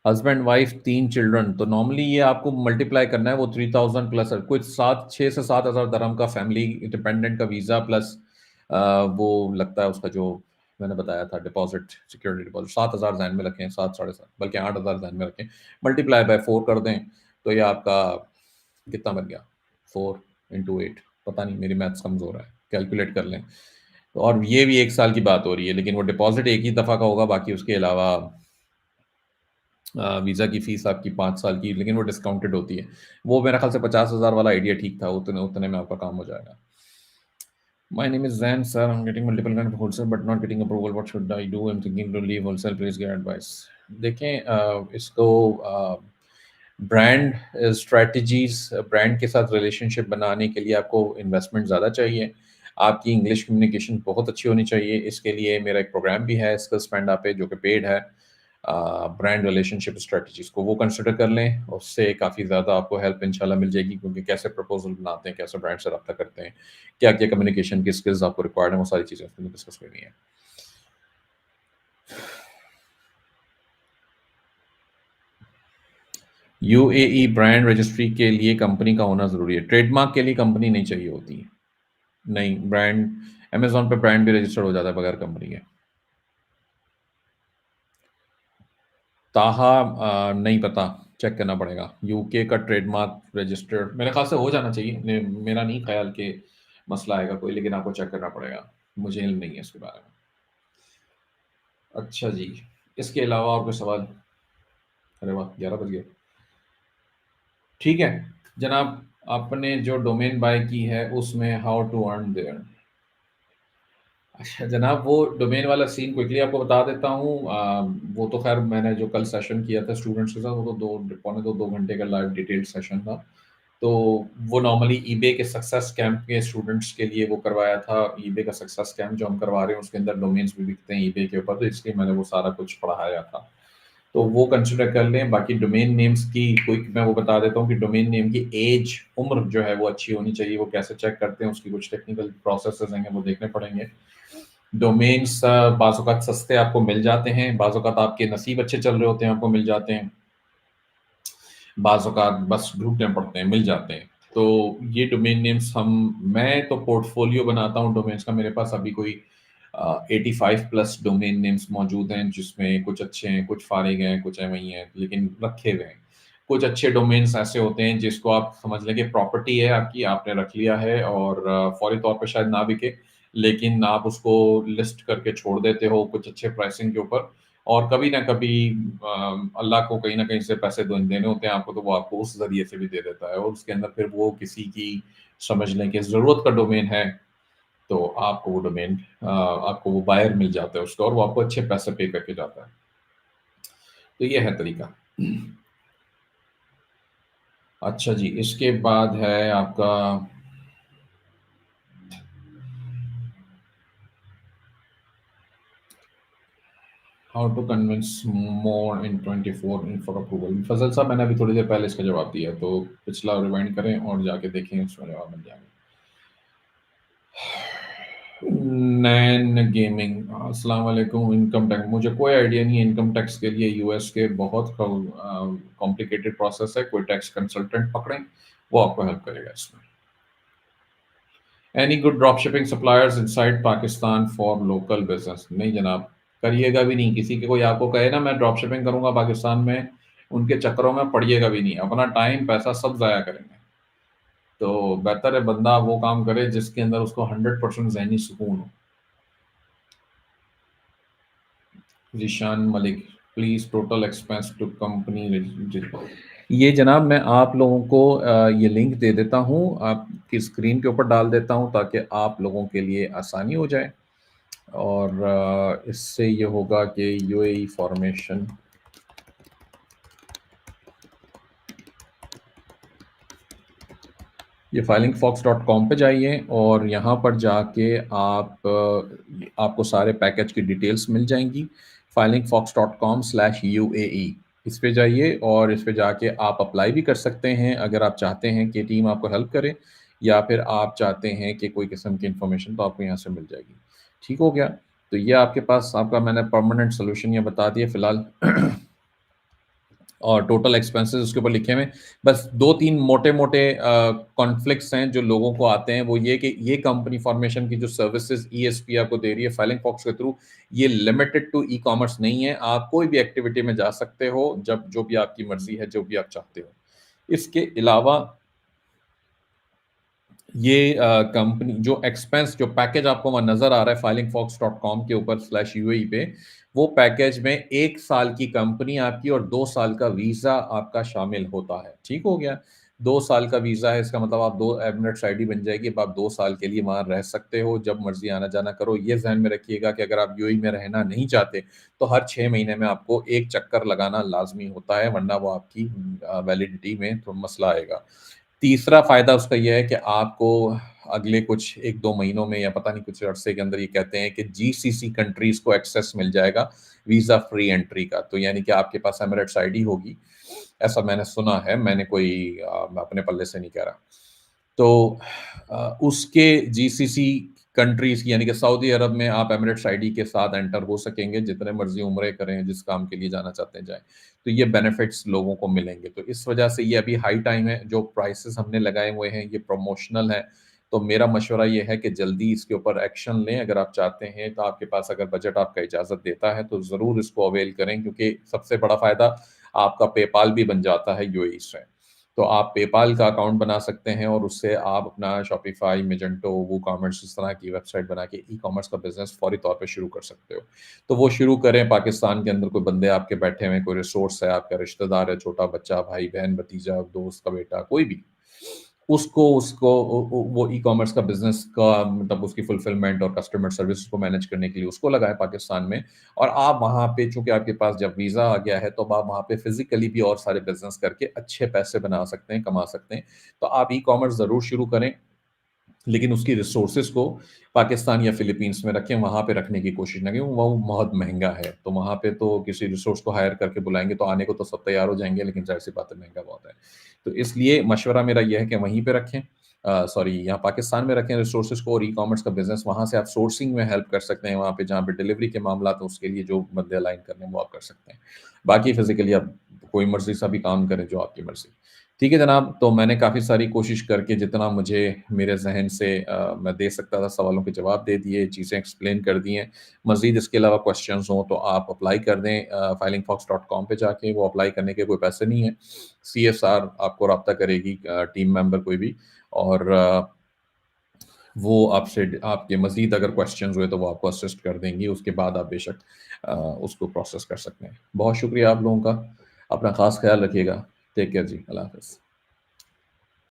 हस्बैंड वाइफ 3 चिल्ड्रन तो नॉर्मली ये आपको मल्टीप्लाई करना है वो 3000 प्लस कुछ 7 6 से 7000 दरहम का फैमिली डिपेंडेंट का वीज़ा प्लस वो लगता है उसका जो मैंने बताया था डिपॉज़िट सिक्योरिटी डिपॉज़िट 7000 ज़हन में रखें 7 साढ़े 7 बल्कि 8000 ज़हन में रखें। मल्टीप्लाई बाय 4 कर दें तो ये आपका कितना बन गया 4 इंटू 8 पता नहीं मेरी मैथ्स कमज़ोर है, कैलकुलेट कर लें। और ये भी 1 साल की बात हो रही है लेकिन वो डिपॉज़िट एक ही दफ़ा का होगा बाकी उसके अलावा वीज़ा की फ़ीस आपकी 5 साल की लेकिन वो डिस्काउंटेड होती है। वो मेरे ख़्याल से 50,000 वाला आइडिया ठीक था, उतने उतने में आपका काम हो जाएगा। My name is Zain sir, I am getting multiple kind of WhatsApp but not getting approval, what should I do? I am thinking to leave WhatsApp, please give advice. देखें इसको ब्रांड स्ट्रैटेजीज़ ब्रांड के साथ relationship बनाने के लिए आपको investment ज़्यादा चाहिए। आपकी इंग्लिश कम्युनिकेशन बहुत अच्छी होनी चाहिए। इसके लिए मेरा एक प्रोग्राम भी है स्किल्स पेंडा पे जो कि पेड है। ब्रांड रिलेशनशिप स्ट्रैटेजीज़ को वो कंसिडर कर लें, उससे काफ़ी ज़्यादा आपको हेल्प इंशाल्लाह मिल जाएगी क्योंकि कैसे प्रपोज़ल बनाते हैं, कैसे ब्रांड से राब्ता करते हैं, क्या-क्या कम्युनिकेशन की स्किल्स आपको रिक्वायर्ड हैं, वो सारी चीज़ें उसमें डिस्कस करनी है। यूएई ब्रांड रजिस्ट्री के लिए कंपनी का होना ज़रूरी है। ट्रेडमार्क के लिए कंपनी नहीं चाहिए होती। नहीं, ब्रांड अमेज़न पे ब्रांड भी रजिस्टर्ड हो जाता है बगैर कंपनी के। ताहा नहीं पता, चेक करना पड़ेगा। यूके का ट्रेडमार्क रजिस्टर्ड मेरे ख़्याल से हो जाना चाहिए। मेरा नहीं ख़्याल कि मसला आएगा कोई, लेकिन आपको चेक करना पड़ेगा। मुझे इल्म नहीं है इसके बारे में। अच्छा जी, इसके अलावा और कोई सवाल? अरे वाह! 11 बज गए। ठीक है, जनाब, आपने जो डोमेन बाय की है उसमें हाउ टू अर्न देयर। अच्छा जनाब, वो डोमेन वाला सीन क्विकली आपको बता देता हूँ। वो तो खैर मैंने जो कल सेशन किया था स्टूडेंट्स के साथ, वो तो 2 पौने 2 घंटे का लाइव डिटेल्ड सेशन था। तो वो नॉर्मली ईबे के सक्सेस कैंप के स्टूडेंट्स के लिए वो करवाया था। ईबे का सक्सेस कैंप जो हम करवा रहे हैं उसके अंदर डोमेन्स भी बिकते हैं ईबे के ऊपर, तो इसलिए मैंने वो सारा कुछ पढ़ाया था। तो वो कंसिडर कर लें। बाकी डोमेन नेम्स की क्विक मैं वो बता देता हूँ कि डोमेन नेम की एज, उम्र जो है वो अच्छी होनी चाहिए। वो कैसे चेक करते हैं, उसकी कुछ टेक्निकल प्रोसेसेस हैं, वो देखने पड़ेंगे। डोमेन्स बाज़ औक़ात सस्ते आपको मिल जाते हैं, बाज़ औक़ात आपके नसीब अच्छे चल रहे होते हैं, आपको मिल जाते हैं। बाज़ औक़ात बस ढूँढने पड़ते हैं, मिल जाते हैं। तो ये डोमेन नेम्स मैं तो पोर्टफ़ोलियो बनाता हूँ डोमेन्स का। मेरे पास अभी कोई 85 प्लस डोमेन नेम्स मौजूद हैं, जिसमें कुछ अच्छे हैं, कुछ फ़ारिग हैं, कुछ ऐवें ही हैं, लेकिन रखे हुए हैं। कुछ अच्छे डोमेन्स ऐसे होते हैं जिसको आप समझ लें कि प्रॉपर्टी है आपकी, आपने रख लिया है और फ़ौरी तौर पे शायद ना बिके, लेकिन आप उसको लिस्ट करके छोड़ देते हो कुछ अच्छे प्राइसिंग के ऊपर, और कभी ना कभी अल्लाह को कहीं न कहीं से पैसे देने होते हैं आपको, तो वो आपको उस ज़रिए से भी दे देता है, और उसके अंदर फिर वो किसी की समझ लें कि ज़रूरत का डोमेन है, तो आपको वो डोमेन आपको वो बायर मिल जाता है उसका, और वो आपको अच्छे पैसे पे करके जाता है। तो ये है तरीका। अच्छा जी, इसके बाद है आपका how to convince more in 24 in for approval. Fazal साहब, मैंने अभी थोड़ी देर पहले इसका जवाब दिया, तो पिछला रिवाइंड करें और जाके देखें, उसमें जवाब मिल जाएगा। नैन गेमिंग, अस्सलाम वालेकुम। इनकम टैक्स मुझे कोई आइडिया नहीं है। इनकम टैक्स के लिए यूएस के बहुत कॉम्प्लिकेटेड प्रोसेस है। कोई टैक्स कंसल्टेंट पकड़ें, वो आपको हेल्प करेगा इसमें। Any good drop shipping suppliers inside Pakistan for local business? नहीं जनाब, करिएगा भी नहीं। किसी के कोई आपको कहे ना मैं ड्रॉप शिपिंग करूंगा पाकिस्तान में, उनके चक्करों में पड़िएगा भी नहीं। अपना टाइम पैसा सब जाया करेंगे। तो बेहतर है बंदा वो काम करे जिसके अंदर उसको 100% ज़हनी सुकून हो। Zeeshan Malik, please total expense to company. ये जनाब, मैं आप लोगों को ये लिंक दे देता हूँ, आपकी स्क्रीन के ऊपर डाल देता हूँ ताकि आप लोगों के लिए आसानी हो जाए। और इससे ये होगा कि यूएई फॉर्मेशन, ये फाइलिंगफॉक्स.com पे जाइए और यहाँ पर जाके आपको सारे पैकेज की डिटेल्स मिल जाएंगी। फाइलिंगफॉक्स.com/UAE, इस पे जाइए और इस पे जाके आप अप्लाई भी कर सकते हैं अगर आप चाहते हैं कि टीम आपको हेल्प करे, या फिर आप चाहते हैं कि कोई किस्म की इन्फॉर्मेशन, तो आपको यहाँ से मिल जाएगी। ठीक हो गया? तो ये आपके पास आपका मैंने परमानेंट सोल्यूशन ये बता दिया फ़िलहाल। और टोटल एक्सपेंसेस उसके ऊपर लिखे हुए हैं। बस 2-3 मोटे-मोटे कॉन्फ्लिक्ट्स हैं जो लोगों को आते हैं, वो ये कि ये कंपनी फॉर्मेशन की जो सर्विसेज़ ईएसपी आपको दे रही है फाइलिंग फॉक्स के थ्रू, ये लिमिटेड टू ई-कॉमर्स नहीं है। आप कोई भी एक्टिविटी में जा सकते हो, जब जो भी आपकी मर्ज़ी है, जो भी आप चाहते हो। इसके अलावा ये कंपनी जो एक्सपेंस जो पैकेज आपको वहाँ नज़र आ रहा है फाइलिंगफॉक्स.com के ऊपर /UAE पे, वो पैकेज में 1 साल की कंपनी आपकी और 2 साल का वीज़ा आपका शामिल होता है। ठीक हो गया? 2 साल का वीज़ा है, इसका मतलब आप 2 एमिरेट्स आईडी बन जाएगी। अब आप 2 साल के लिए वहाँ रह सकते हो, जब मर्ज़ी आना-जाना करो। ये ज़हन में रखिएगा कि अगर आप यूएई में रहना नहीं चाहते, तो हर 6 महीने में आपको 1 चक्कर लगाना लाज़मी होता है, वरना वो आपकी वैलिडिटी में तो मसला आएगा। तीसरा फ़ायदा उसका ये है कि आपको अगले कुछ 1-2 महीनों में या पता नहीं कुछ अरसे के अंदर ये कहते हैं कि जीसीसी कंट्रीज़ को एक्सेस मिल जाएगा वीज़ा फ्री एंट्री का। तो यानी कि आपके पास एमिरेट्स आईडी होगी, ऐसा मैंने सुना है, मैंने कोई मैं अपने पल्ले से नहीं कह रहा। तो उसके जीसीसी कंट्रीज़ यानी कि सऊदी अरब में आप एमिरेट्स आईडी के साथ एंटर हो सकेंगे, जितने मर्ज़ी उम्रे करें, जिस काम के लिए जाना चाहते हैं जाएँ। तो ये बेनिफिट्स लोगों को मिलेंगे। तो इस वजह से ये अभी हाई टाइम है, जो प्राइसेज़ हमने लगाए हुए हैं, ये प्रमोशनल हैं, तो मेरा मशवरा ये है कि जल्दी इसके ऊपर एक्शन लें। अगर आप चाहते हैं, तो आपके पास अगर बजट आपका इजाज़त देता है, तो ज़रूर इसको अवेल करें, क्योंकि सबसे बड़ा फ़ायदा आपका पेपाल भी बन जाता है यूएई से। तो आप पेपाल का अकाउंट बना सकते हैं और उससे आप अपना शॉपिफ़ाई, मिजेंटो, वूकॉमर्स इस तरह की वेबसाइट बना के ई-कॉमर्स का बिज़नेस फ़ौरी तौर पे शुरू कर सकते हो। तो वो शुरू करें। पाकिस्तान के अंदर कोई बंदे आपके बैठे हुए हैं, कोई रिसोर्स है, आपका रिश्तेदार है, छोटा बच्चा, भाई-बहन, भतीजा, दोस्त का बेटा, कोई भी। उसको उसको वो ई-कॉमर्स का बिज़नेस का मतलब उसकी फुलफिलमेंट और कस्टमर सर्विस को मैनेज करने के लिए उसको लगाएँ पाकिस्तान में। और आप वहाँ पे, चूँकि आपके पास जब वीज़ा आ गया है, तो अब आप वहाँ पे फ़िज़िकली भी और सारे बिज़नेस करके अच्छे पैसे बना सकते हैं, कमा सकते हैं। तो आप ई-कॉमर्स ज़रूर शुरू करें। लेकिन उसकी रिसोर्सेज़ को पाकिस्तान या फ़िलीपींस में रखें, वहाँ पे रखने की कोशिश ना करें, वो बहुत महँगा है। तो वहाँ पे तो किसी रिसोर्स को हायर करके बुलाएँगे तो आने को तो सब तैयार हो जाएँगे, लेकिन ज़ाहिर-सी बात है महँगा बहुत है। तो इसलिए मशवरा मेरा ये है कि वहीं पे रखें, सॉरी, यहाँ पाकिस्तान में रखें रिसोर्सेज़ को, और ई-कॉमर्स का बिज़नेस वहाँ से आप सोर्सिंग में हेल्प कर सकते हैं, वहाँ पे जहाँ पे डिलीवरी के मामलात हैं उसके लिए जो बंदे अलाइन करने हैं वो आप कर सकते हैं। बाकी फ़िज़िकली आप कोई मर्ज़ी सा भी काम करें, जो आपकी मर्ज़ी। ठीक है जनाब, तो मैंने काफ़ी सारी कोशिश करके जितना मुझे मेरे ज़हन से मैं दे सकता था सवालों के जवाब दे दिए, चीज़ें एक्सप्लेन कर दी हैं। मज़ीद इसके अलावा क्वेश्चन्स हों तो आप अप्लाई कर दें filingfox.com पे जाके, वो अप्लाई करने के कोई पैसे नहीं हैं। सीएसआर आपको राब्ता करेगी, टीम मेंबर कोई भी, और वो आपसे आपके मज़ीद अगर क्वेश्चन्स हुए तो वो आपको असिस्ट कर देंगी। उसके बाद आप बेशक उसको प्रोसेस कर सकते हैं। बहुत शुक्रिया आप लोगों का। अपना ख़ास ख़्याल रखिएगा। टेक केयर जी। अल्लाह हाफ़िज़।